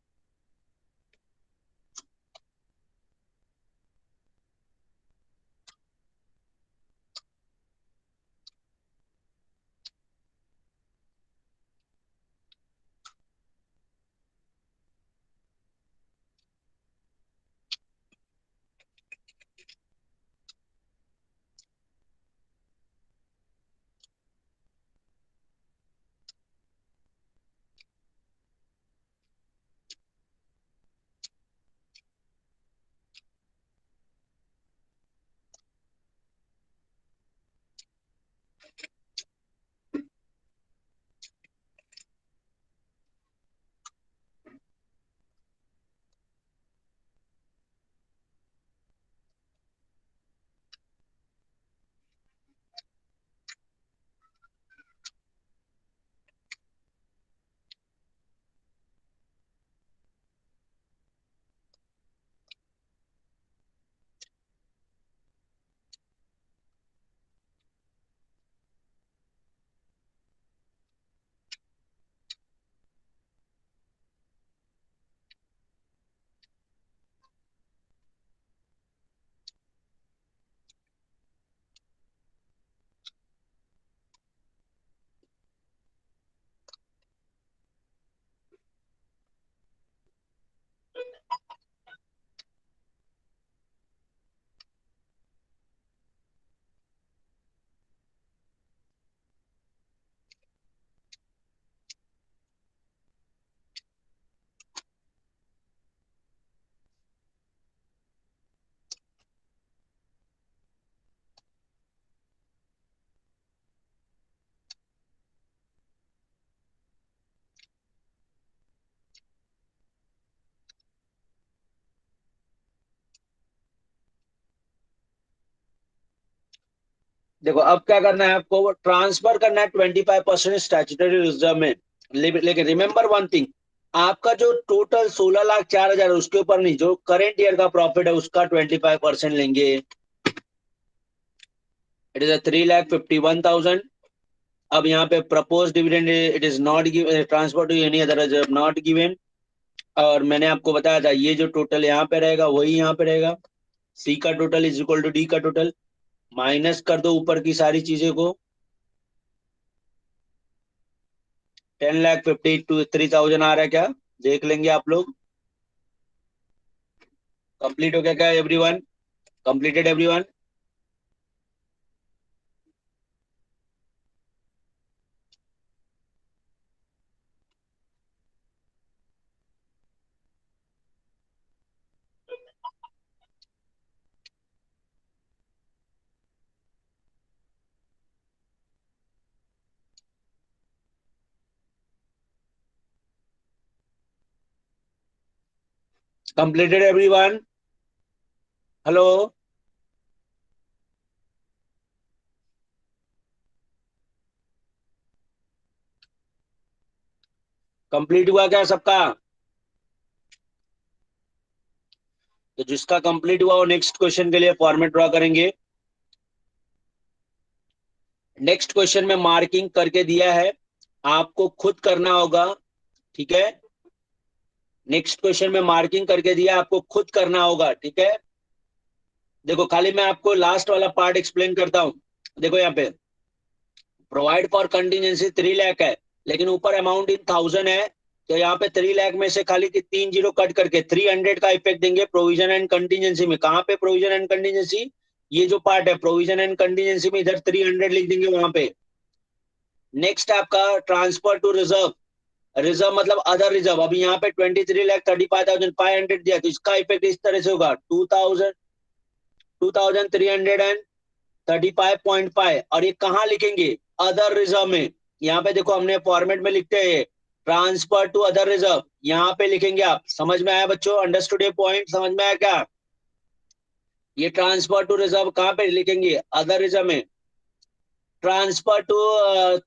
देखो अब क्या करना है आपको, ट्रांसफर करना है 25% स्टैट्यूटरी रिजर्व में। लेकिन रिमेंबर वन थिंग, आपका जो टोटल 16,04,000 उसके ऊपर नहीं, जो करेंट ईयर का प्रॉफिट है उसका 25% लेंगे। It is 3,51,000। अब यहाँ पे propose dividend it is not given, transfer to any other reserve not given. और मैंने आपको बताया था ये जो टोटल यहाँ पे रहेगा वही यहाँ पे रहेगा। सी का total is equal to D का टोटल, माइनस कर दो ऊपर की सारी चीजें को। 10,53,000 आ रहा है क्या, देख लेंगे आप लोग। कंप्लीट हो गया क्या everyone, completed everyone. Completed everyone, hello. Complete हुआ क्या सबका? तो जिसका कंप्लीट हुआ वो नेक्स्ट क्वेश्चन के लिए फॉर्मेट ड्रॉ करेंगे। नेक्स्ट क्वेश्चन में मार्किंग करके दिया है, आपको खुद करना होगा, ठीक है। नेक्स्ट क्वेश्चन में मार्किंग करके दिया है, आपको खुद करना होगा, ठीक है। देखो खाली मैं आपको लास्ट वाला पार्ट एक्सप्लेन करता हूं। देखो यहाँ पे प्रोवाइड फॉर कंटीजेंसी 3 लाख है, लेकिन ऊपर अमाउंट इन 1000 है। तो यहाँ पे 3 लाख में से खाली 3 जीरो कट करके 300 का इफेक्ट देंगे प्रोविजन एंड कंटीजेंसी में। कहाँ पे प्रोविजन एंड कंटीजेंसी, ये जो पार्ट है प्रोविजन एंड कंटीजेंसी में, इधर 300 लिख देंगे वहां पे। नेक्स्ट आपका ट्रांसफर टू रिजर्व, रिजर्व मतलब अदर रिजर्व। अभी यहाँ पे 23,35,500 दिया, तो इसका इफेक्ट इस तरह से होगा 2,335.5। और ये कहाँ लिखेंगे, अदर रिजर्व में। यहाँ पे देखो हमने फॉर्मेट में लिखते हैं ट्रांसफर टू अदर रिजर्व, यहाँ पे लिखेंगे आप। समझ में आया बच्चों, अंडरस्टूड ये पॉइंट, समझ में आया क्या? ये ट्रांसफर टू रिजर्व कहाँ पे लिखेंगे, अदर रिजर्व में। Transfer to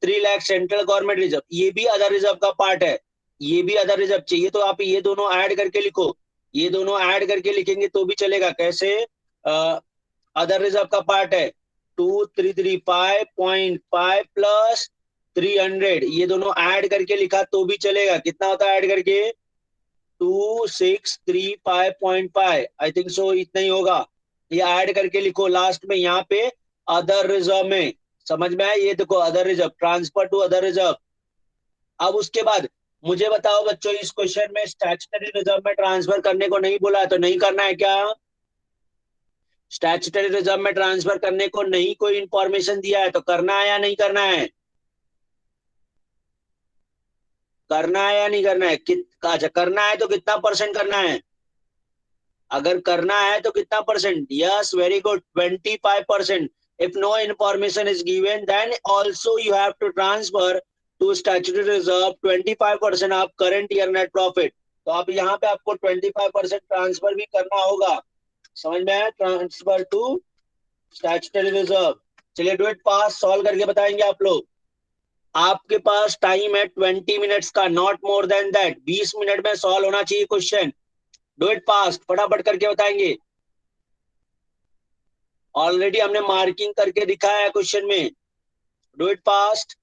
3 lakh central government reserve, ये भी अदर रिजर्व का पार्ट है। ये भी अदर रिजर्व चाहिए तो आप ये दोनों ऐड करके लिखो। ये दोनों ऐड करके लिखेंगे तो भी चलेगा। कैसे? अदर रिजर्व का पार्ट है 2,335.5 प्लस 300, ये दोनों ऐड करके लिखा तो भी चलेगा। कितना होता है ऐड करके? 2,635.5, आई थिंक सो इतना ही होगा। ये ऐड करके लिखो लास्ट में यहाँ पे अदर रिजर्व में। समझ में आया? ये देखो other reserve, transfer to other reserve. अब उसके बाद मुझे बताओ बच्चों, इस क्वेश्चन में स्टैट्यूटरी रिजर्व में ट्रांसफर करने को नहीं बोला है, तो नहीं करना है क्या? स्टैट्यूटरी रिजर्व में ट्रांसफर करने को नहीं कोई इंफॉर्मेशन दिया है, तो करना है या नहीं करना है? करना है या नहीं करना है? अच्छा करना है तो कितना परसेंट करना है? अगर करना है तो कितना percent? Yes very good, 25%। If no information is given then also you have to transfer to statutory reserve 25% of current year net profit. तो अब यहाँ पे आपको 25% ट्रांसफर भी करना होगा। समझ में आया? Transfer to statutory reserve. चलिए डू इट पास, सॉल्व करके बताएंगे आप लोग। आपके पास टाइम है 20 मिनट्स का, not more than that. 20 minute में सॉल्व होना चाहिए क्वेश्चन। डू इट फास्ट, फटाफट करके बताएंगे। ऑलरेडी हमने मार्किंग करके दिखाया है क्वेश्चन में। Do it fast.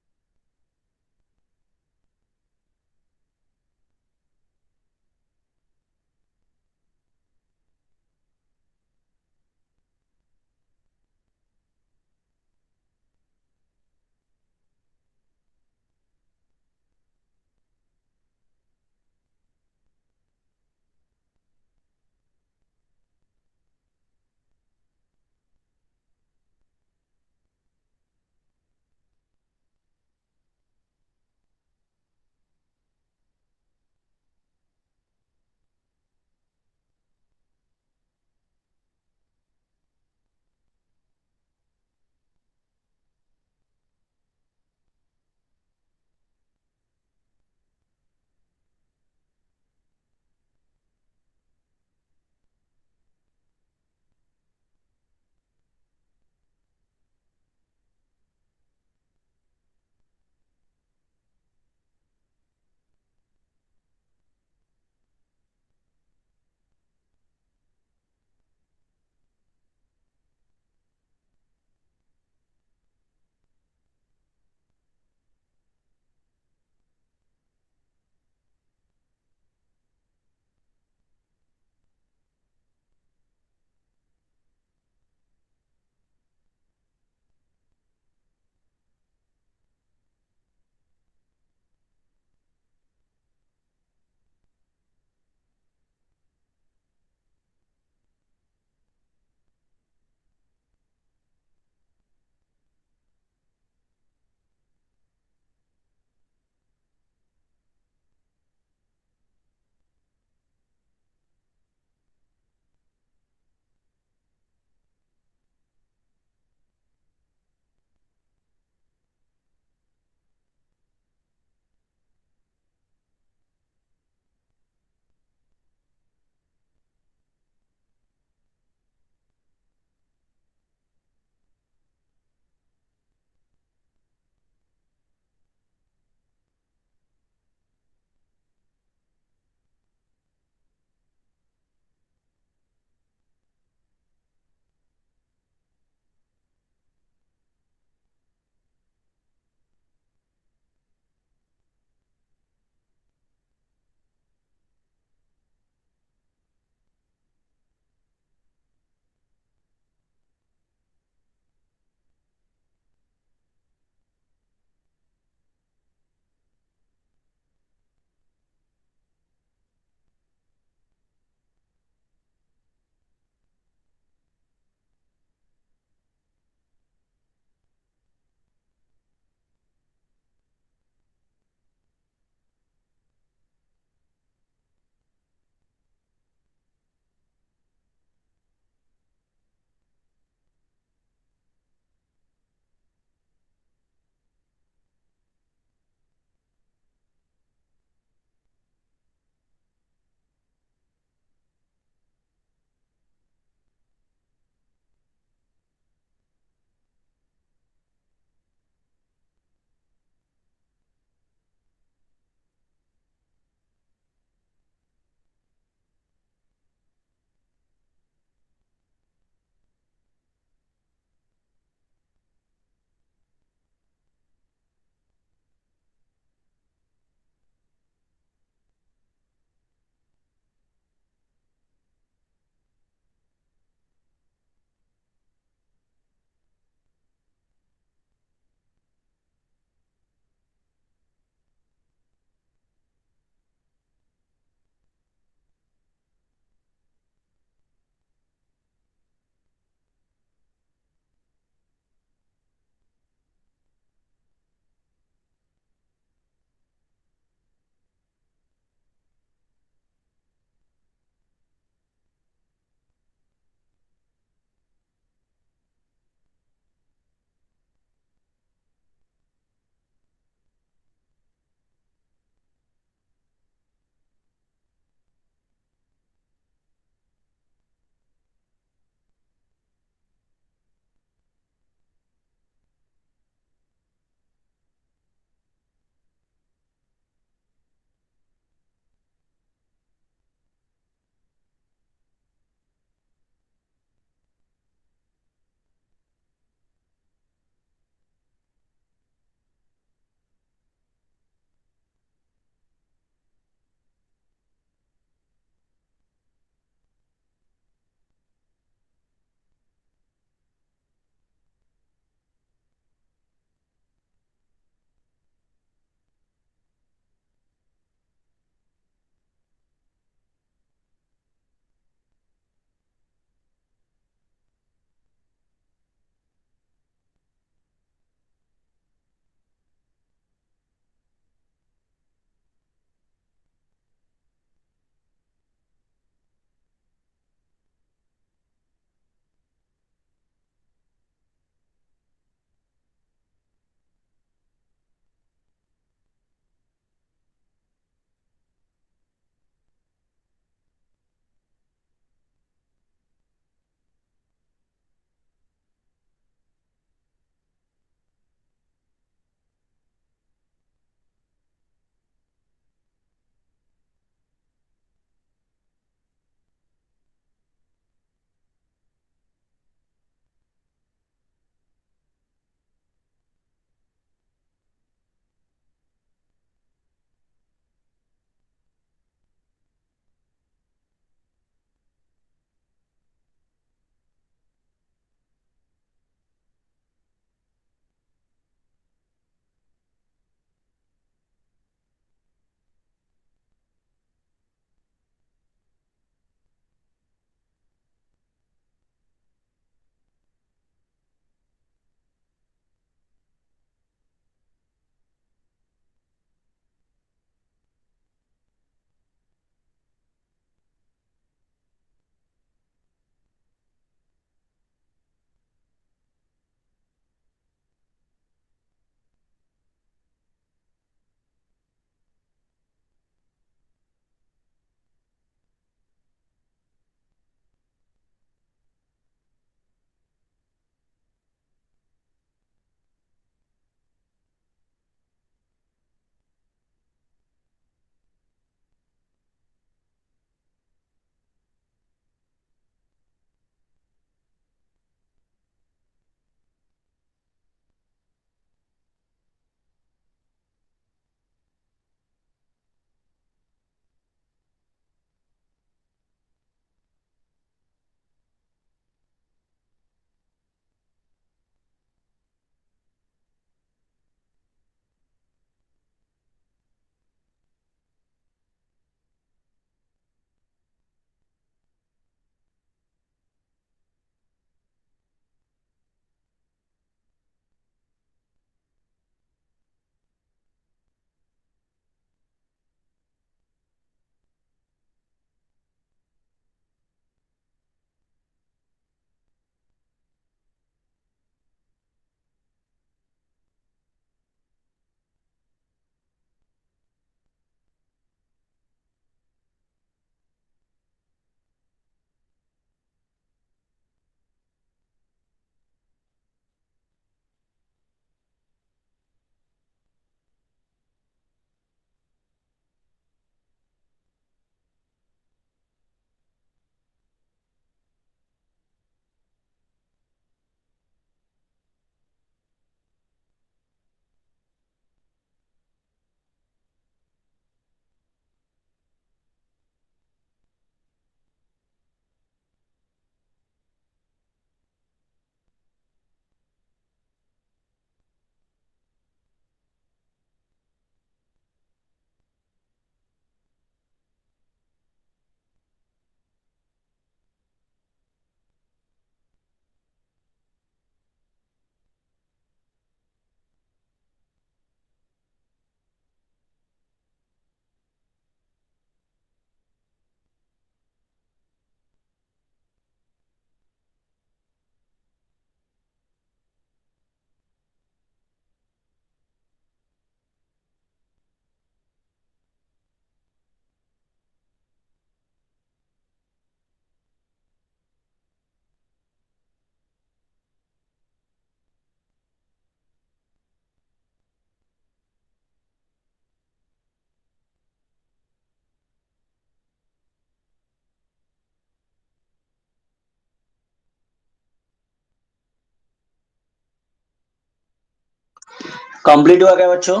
कंप्लीट हुआ क्या बच्चों?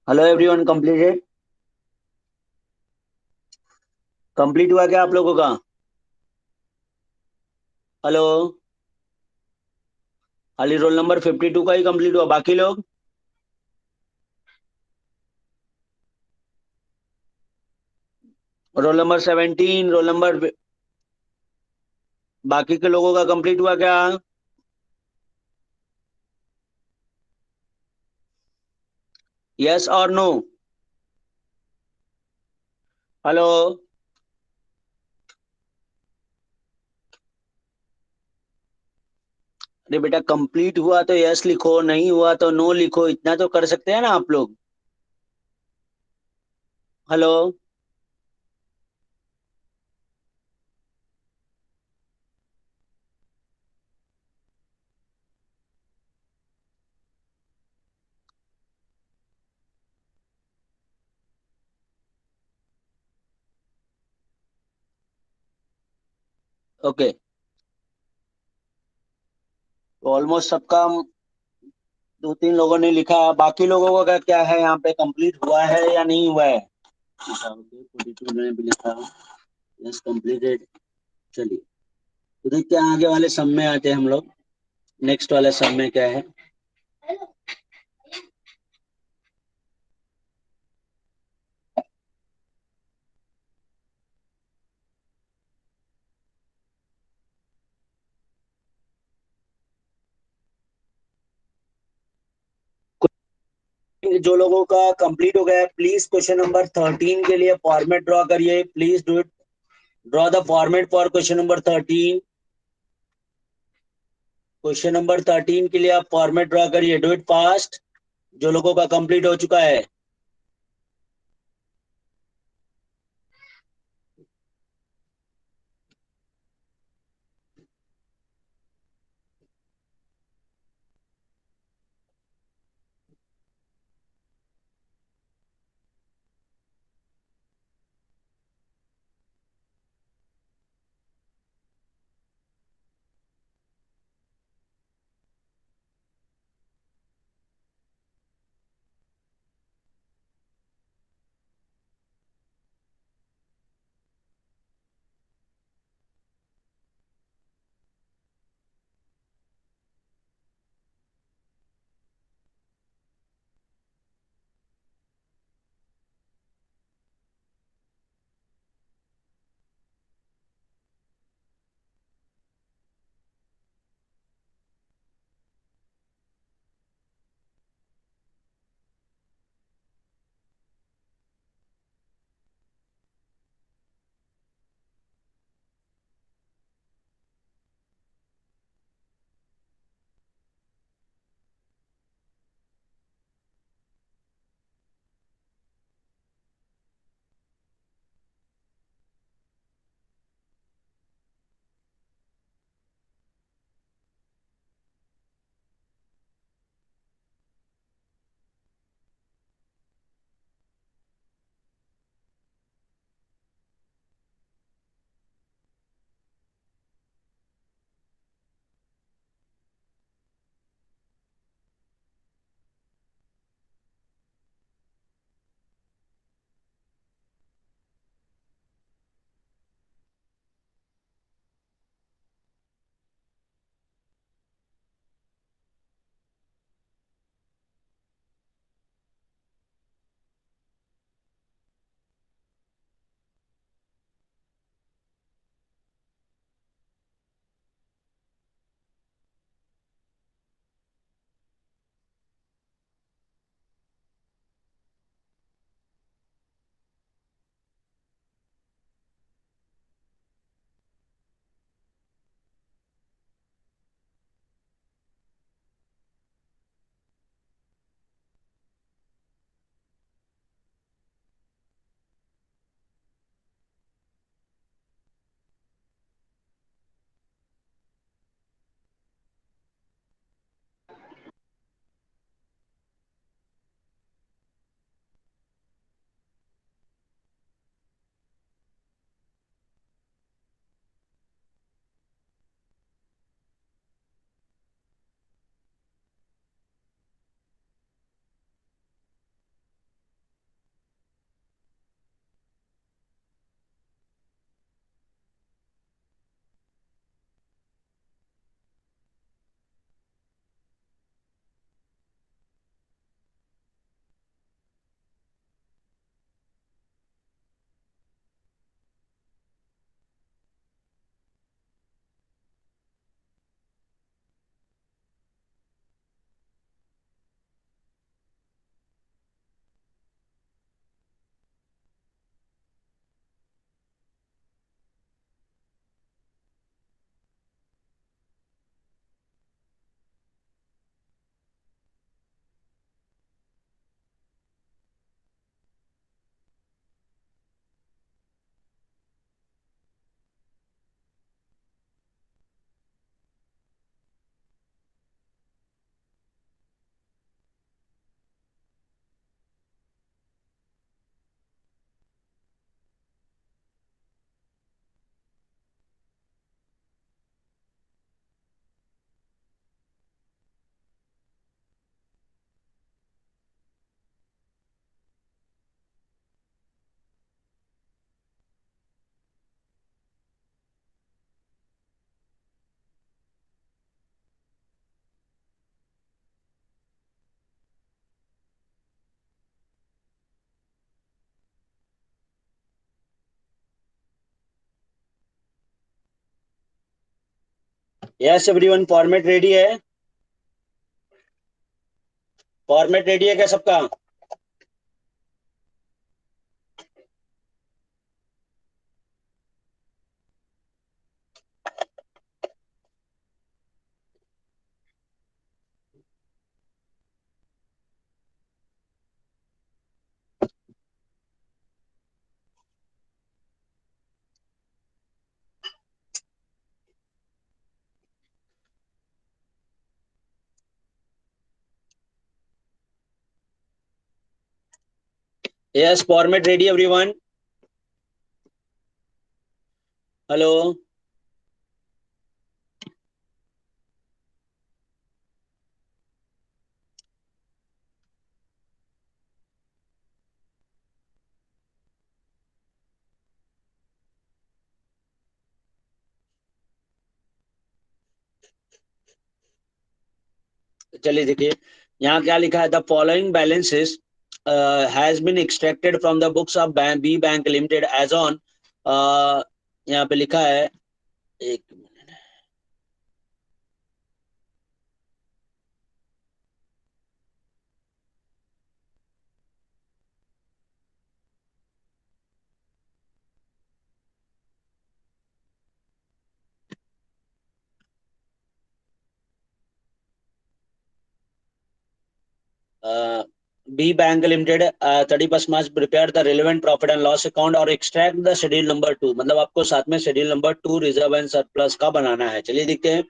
Hello everyone, completed? कंप्लीट हुआ क्या आप लोगों का? हेलो। खाली रोल नंबर 52 का ही कंप्लीट हुआ, बाकी लोग? रोल नंबर 17, रोल नंबर, बाकी के लोगों का कंप्लीट हुआ क्या? यस और नो? हेलो। अरे बेटा, कंप्लीट हुआ तो यस लिखो, नहीं हुआ तो नो लिखो, इतना तो कर सकते हैं ना आप लोग। हेलो। ओके, तो ऑलमोस्ट सबका, दो तीन लोगों ने लिखा, बाकी लोगों का क्या है यहाँ पे, कंप्लीट हुआ है या नहीं हुआ है? अच्छा, ओके, 42 ने भी लिखा। Yes, completed. चलिए, तो देखते हैं आगे वाले सम में आते हैं हम लोग। नेक्स्ट वाले सम में क्या है? जो लोगों का कंप्लीट हो गया है, प्लीज क्वेश्चन नंबर 13 के लिए फॉर्मेट ड्रॉ करिए, please do it. Draw the format for question number 13। Question number 13 के लिए आप फॉर्मेट ड्रॉ करिए, डू इट फास्ट, जो लोगों का कंप्लीट हो चुका है। यस एवरीवन, फॉर्मेट रेडी है? फॉर्मेट रेडी है क्या सबका? Yes, format ready everyone. Hello. चलिए देखिए, यहाँ क्या लिखा है, the following balances has been extracted from the books of B bank limited as on, यहाँ पे लिखा है, एक मिनट। B bank limited 31 March prepare the relevant profit and loss account और एक्सट्रैक्ट द शेड्यूल नंबर 2, मतलब आपको साथ में schedule number 2 reserve and surplus का बनाना है। चलिए देखते हैं।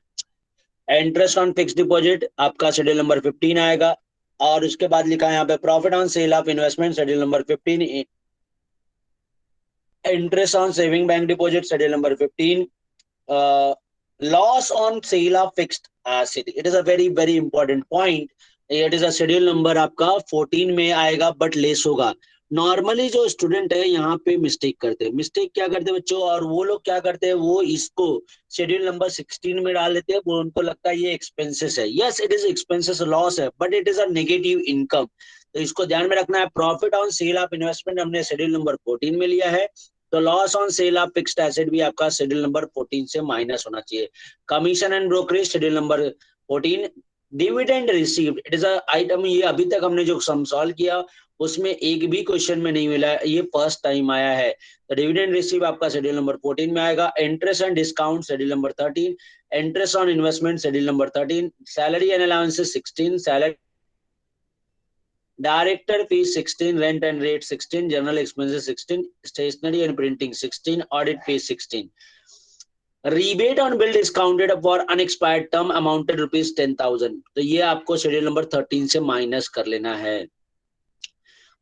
इंटरेस्ट ऑन फिक्स डिपॉजिट आपका शेड्यूल नंबर 15 आएगा, और उसके बाद लिखा है यहाँ पे profit on sale of investment schedule number 15, interest on saving bank deposit schedule number 15, loss on sale of fixed asset, it is a very very important point. It is a schedule number आपका 14 में आएगा, but less होगा। Normally जो student है यहाँ पे mistake करते हैं, मिस्टेक क्या करते हैं बच्चों, और वो लोग क्या करते हैं, वो इसको शेड्यूल नंबर 16 में डाल देते हैं, वो उनको लगता है ये एक्सपेंसेस है। Yes, it is expenses, loss है, but it is a negative income. तो इसको ध्यान में रखना है। Profit on sale of investment हमने शेड्यूल नंबर 14 में लिया है, तो loss on sale of fixed asset भी आपका शेड्यूल नंबर 14 से माइनस होना चाहिए। Commission and brokerage schedule number 14, dividend received, it is item, ये अभी तक हमने जो सम सॉल्व किया उसमें एक भी क्वेश्चन में नहीं मिला है, ये फर्स्ट टाइम आया है। तो डिविडेंड रिसीव आपका शेड्यूल नंबर 14 में आएगा। Interest and discount schedule number 13, interest on investment schedule number 13, salary and allowances 16, salary director fees 16, rent and rate 16, general expenses 16, stationery and printing 16, audit fees 16, rebate on bill discounted for unexpired term amounted ₹10,000, तो ये आपको schedule number 13 से minus कर लेना है।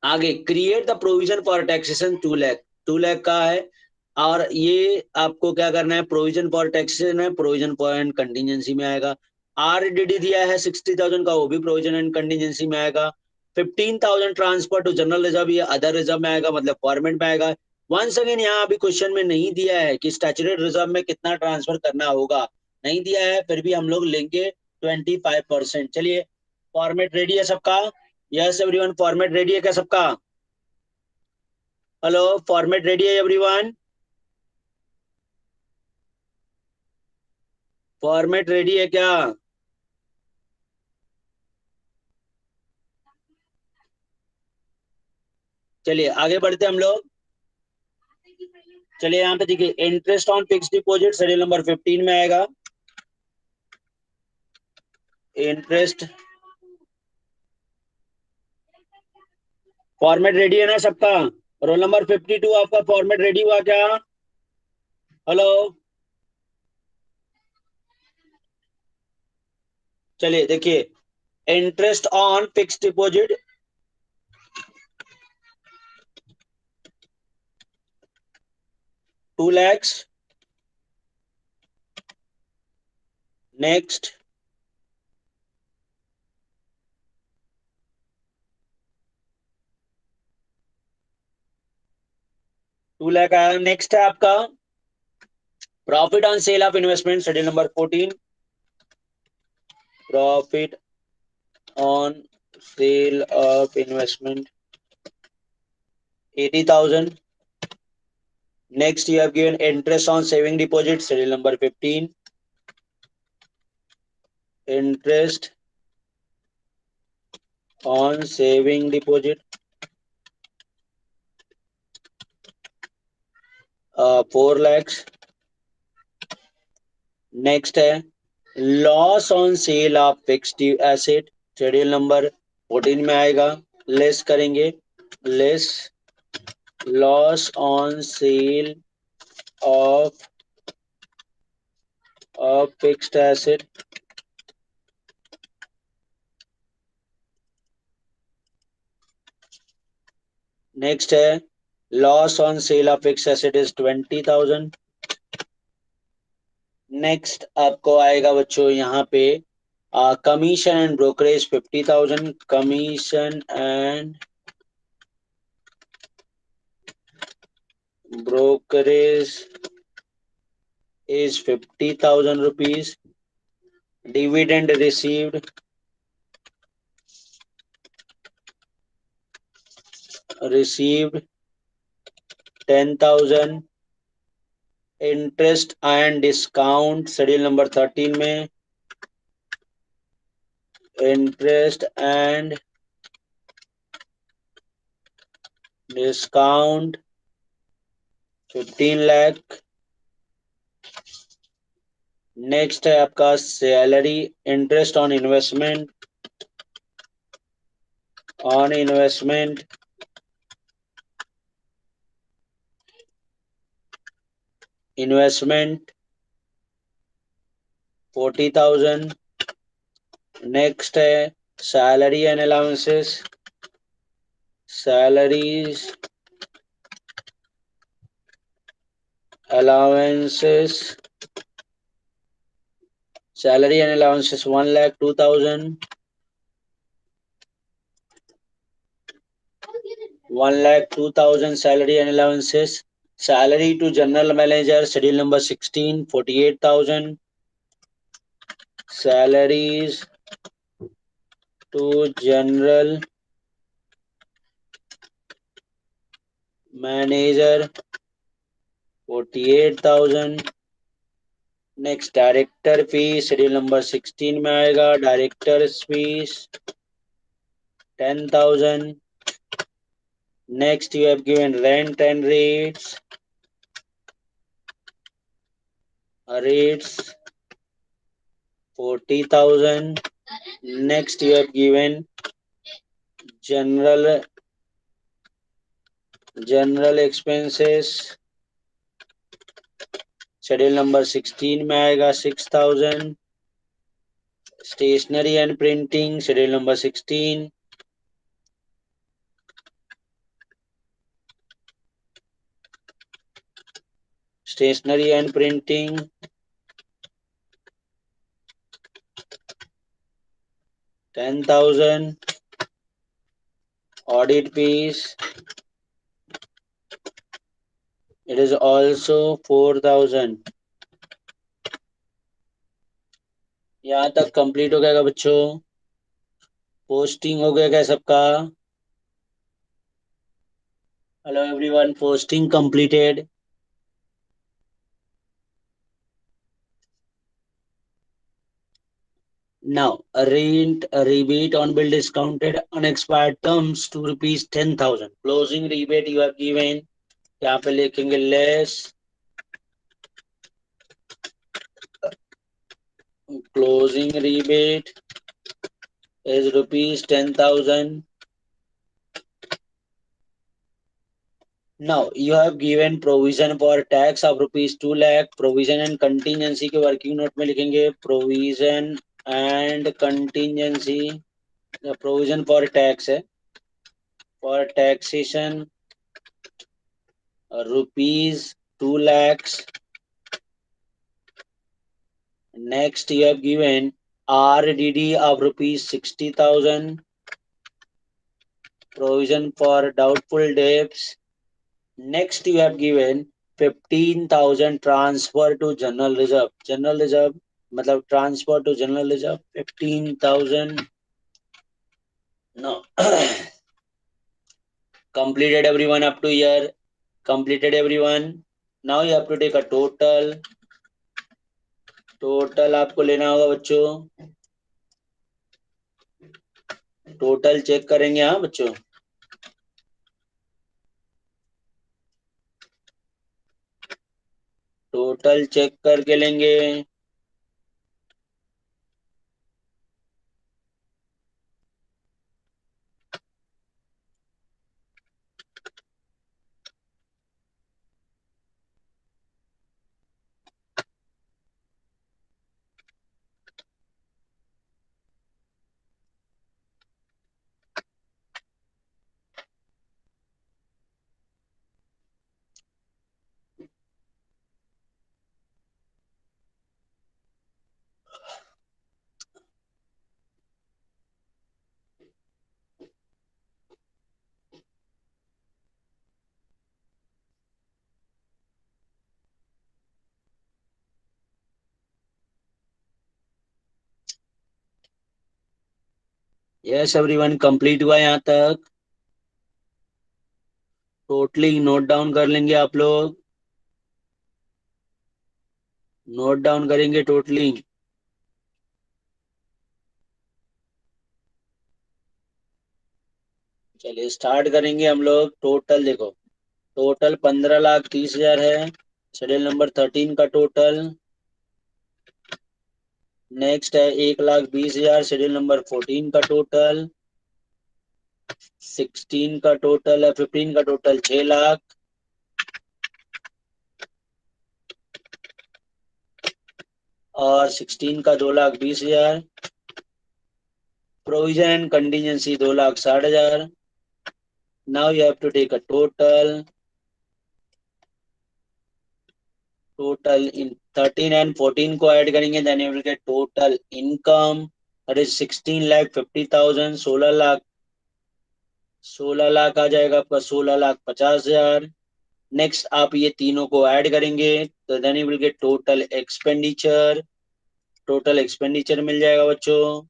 आगे, create the provision for taxation 2 lakh, 2 lakh का है, और ये आपको क्या करना है, प्रोविजन फॉर टैक्सेशन है, प्रोविजन फॉर एंड कंटीजेंसी में आएगा। आरडीडी दिया है 60,000 का, वो भी प्रोविजन एंड कंटीजेंसी में आएगा। 15,000 ट्रांसफर टू जनरल रिजर्व, ये अदर रिजर्व में आएगा, मतलब फॉर्मेट में आएगा। वंस अगेन यहाँ अभी क्वेश्चन में नहीं दिया है कि स्टैट्यूटरी रिजर्व में कितना ट्रांसफर करना होगा, नहीं दिया है, फिर भी हम लोग लेंगे 25%। चलिए, फॉर्मेट रेडी है सबका? यस एवरीवन, फॉर्मेट रेडी है क्या सबका? हेलो, फॉर्मेट रेडी है एवरीवन? फॉर्मेट रेडी है क्या? चलिए आगे बढ़ते हैं हम लोग। चलिए यहाँ पे देखिए, interest on fix deposit schedule number 15 में आएगा। इंटरेस्ट, फॉर्मेट रेडी है ना सबका? रोल नंबर 52 आपका फॉर्मेट रेडी हुआ क्या? हेलो। चलिए देखिए, interest on fix deposit 2 lakhs, next. 2 lakh आया। नेक्स्ट है आपका profit on sale of investment schedule number 14, profit on sale of investment 80,000। Next, you have given interest on saving deposit, serial number 15. Interest on saving deposit 4 lakhs। Next है loss on sale of fixed asset, schedule number 14 में आएगा। Less करेंगे, less loss on sale of fixed asset. Next है loss on sale of fixed asset is 20,000। Next आपको आएगा बच्चों यहाँ पे commission and brokerage 50,000। Commission and brokerage is 50,000 rupees. Dividend received 10,000। Interest and discount schedule number 13 में, interest and discount 15 lakh. Next है आपका salary, interest on investment, investment 40,000। Next है salary and allowances, salaries allowances, salary and allowances 1,02,000, 1,02,000 salary and allowances. Salary to general manager schedule number 16 48,000. Salaries to general manager 48,000। Next director fees schedule number 16 में आएगा। Director fees 10,000। Next you have given rent and rates 40,000। next you have given general expenses schedule number 16 में आएगा 6,000। Stationery and printing schedule number 16, stationery and printing 10,000। Audit fees it is also 4,000। यहाँ तक complete हो गया बच्चों? Posting हो गया क्या सबका? Hello everyone, posting completed. Now, rent rebate on bill discounted unexpired terms to rupees 10,000। Closing rebate you have given, यहाँ पे लिखेंगे less closing rebate is rupees 10,000। Now you have given provision for tax of rupees 2 lakh। provision and contingency के working note में लिखेंगे provision and contingency। provision for tax है, for taxation rupees 2 lakhs। next you have given RDD of rupees 60,000। provision for doubtful debts। next you have given 15,000 transfer to general reserve। general reserve मतलब transfer to general reserve 15,000। no completed everyone up to here? Completed everyone? now you have to take a total आपको लेना होगा बच्चों। Total check करेंगे हाँ बच्चों। Total check करके लेंगे। यस एवरीवन, कंप्लीट हुआ यहाँ तक। टोटली नोट डाउन कर लेंगे आप लोग। नोट डाउन करेंगे टोटली। चलिए स्टार्ट करेंगे हम लोग। टोटल देखो, टोटल 15,30,000 है। शेड्यूल नंबर 13 का टोटल। नेक्स्ट है 1,20,000, शेड्यूल नंबर 14 का टोटल। 16 का टोटल है, 15 का टोटल 6,00,000। और 16 का 2,20,000। Provision and contingency 2,60,000। Now you have to take a total in 13 and 14 को ऐड करेंगे, then you will get total income, that is 16,50,000। 16,00,000, 16,00,000 आ जाएगा आपका, 16,50,000। नेक्स्ट आप ये तीनों को ऐड करेंगे तो then you will get total expenditure. Total expenditure मिल जाएगा बच्चों।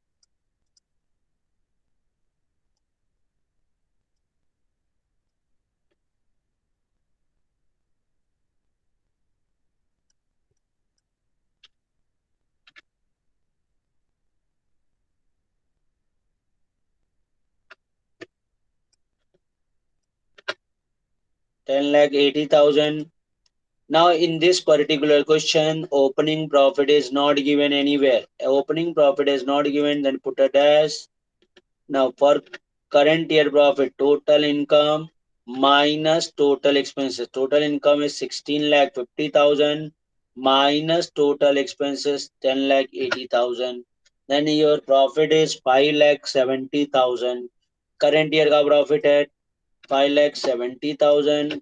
10,80,000. Now, in this particular question, opening profit is not given anywhere. Opening profit is not given, then put a dash. Now, for current year profit, total income minus total expenses. Total income is 16,50,000 minus total expenses 10,80,000. Then your profit is 5,70,000. Current year का profit है 5,70,000।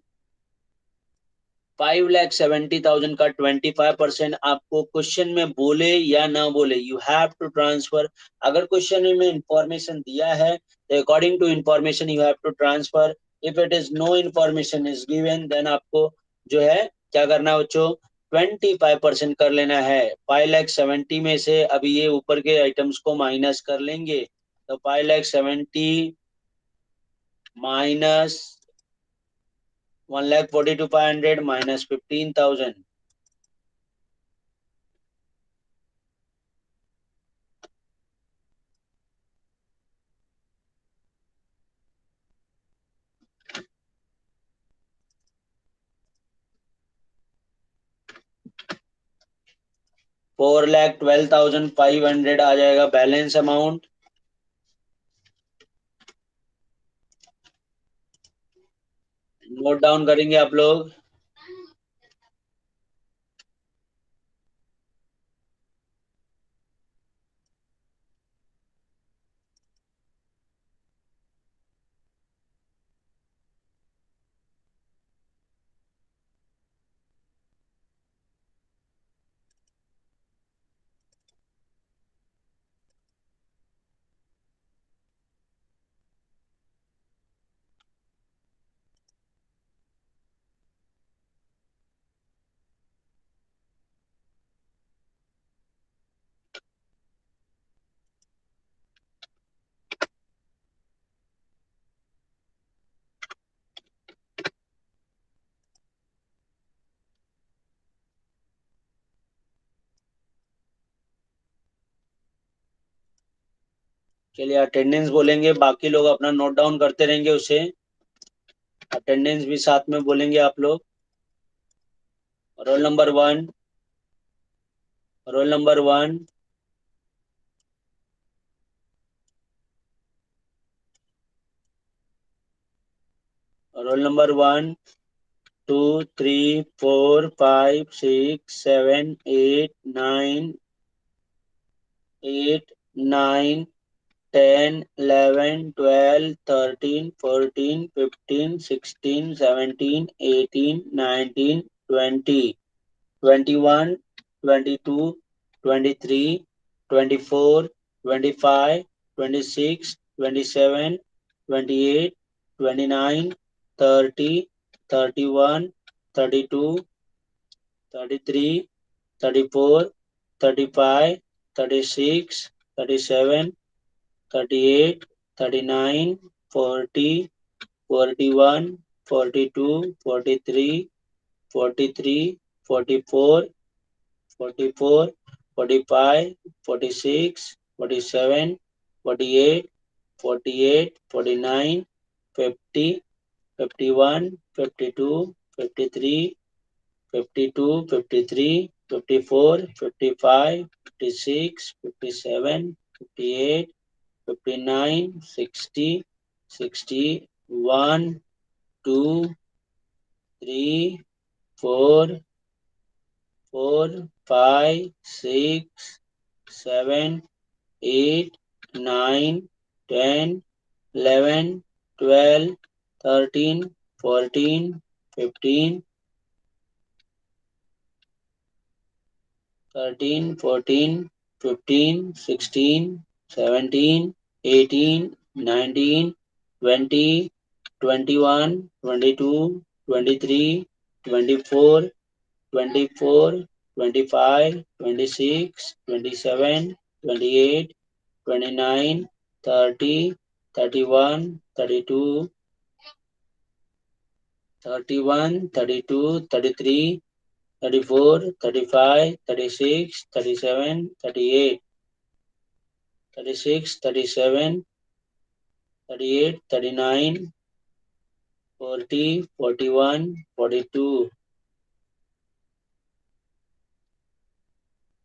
5,70,000 का 25% आपको question में बोले या ना बोले, you have to transfer. अगर क्वेश्चन में इंफॉर्मेशन दिया है तो according to information you have to transfer. If it is no information is given, then आपको जो है क्या करना है बच्चों, 25% कर लेना है। 5,70,000 में से अभी ये ऊपर के आइटम्स को माइनस कर लेंगे, तो 5,70,000 माइनस 1,42,500 माइनस 15,000। 4,12,500 आ जाएगा बैलेंस अमाउंट। नोट डाउन करेंगे आप लोग। चलिए अटेंडेंस बोलेंगे, बाकी लोग अपना नोट डाउन करते रहेंगे उसे। अटेंडेंस भी साथ में बोलेंगे आप लोग। Roll number 1, roll number 1, roll number 1, 2, 3, 4, 5, 6, 7, 8, 9, 8, 9, 10, 11, 12, 13, 14, 15, 16, 17, 18, 19, 20, 21, 22, 23, 24, 25, 26, 27, 28, 29, 30, 31, 32, 33, 34, 35, 36, 37, 38, 39, 40, 41, 42, 43, 43, 44, 44, 45, 46, 47, 48, 48, 49, 50, 51, 52, 53, 52, 53, 54, 55, 56, 57, 58, 59, 60, 61, 2, 3, 4, 4, 5, 6, 7, 8, 9, 10, 11, 12, 13, 14, 15, 13, 14, 15, 16, 17, 18, 19, 20, 21, 22, 23, 24, 24, 25, 26, 27, 28, 29, 30, 31, 32, 31, 32, 33, 34, 35, 36, 37, 38, 36, 37, 38, 39, 40, 41, 42,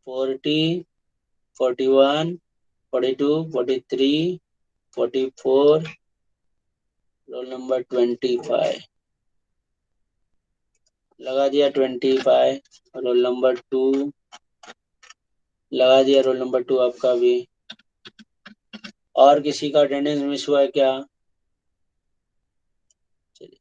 40, 41, 42, 43, 44, roll number 25 लगा दिया। 25 रोल नंबर 2 लगा दिया। रोल नंबर 2 आपका भी। और किसी का अटेंडेंस मिस हुआ है क्या? चलिए।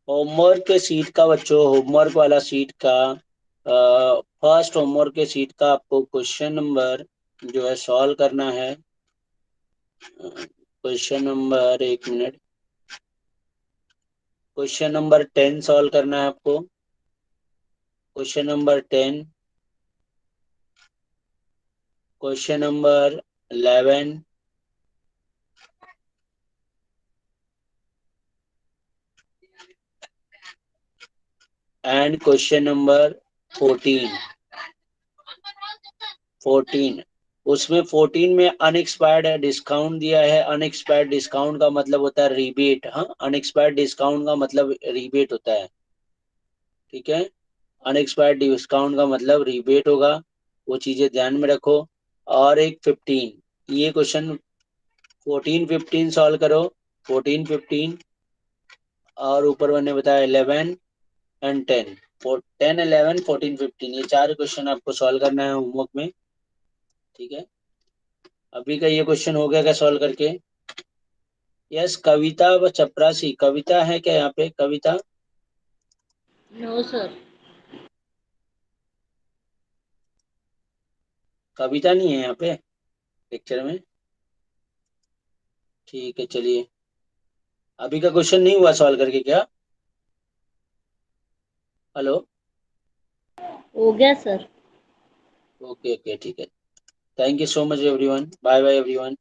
होमवर्क के सीट का बच्चों, होमवर्क वाला सीट का फर्स्ट होमवर्क के सीट का आपको क्वेश्चन नंबर जो है सॉल्व करना है। क्वेश्चन नंबर, एक मिनट, क्वेश्चन नंबर 10 सॉल्व करना है आपको। Question number 10, question number 11, and question number 14। 14, उसमें 14 में अनएक्सपायर्ड डिस्काउंट दिया है। अनएक्सपायर्ड डिस्काउंट का मतलब होता है रिबेट। हाँ, अनएक्सपायर्ड डिस्काउंट का मतलब रिबेट होता है। ठीक है, अनएक्सपायर्ड डिस्काउंट का मतलब रिबेट होगा, वो चीजें ध्यान में रखो। और एक 15, ये क्वेश्चन 14, 15 सॉल्व करो। 14, 15 और ऊपर मैंने बताया 11 एंड 10। 10, 11, 14, 15 ये चार क्वेश्चन आपको सॉल्व करना है होमवर्क में। ठीक है, अभी का ये क्वेश्चन हो गया क्या सॉल्व करके? यस, कविता व चपरासी, कविता है क्या यहाँ पे? कविता, नो सर। कविता नहीं है यहाँ पे पिक्चर में। ठीक है चलिए, अभी का क्वेश्चन नहीं हुआ सॉल्व करके क्या? हेलो, हो गया सर। ओके ओके ठीक है। Thank you so much everyone, bye bye everyone.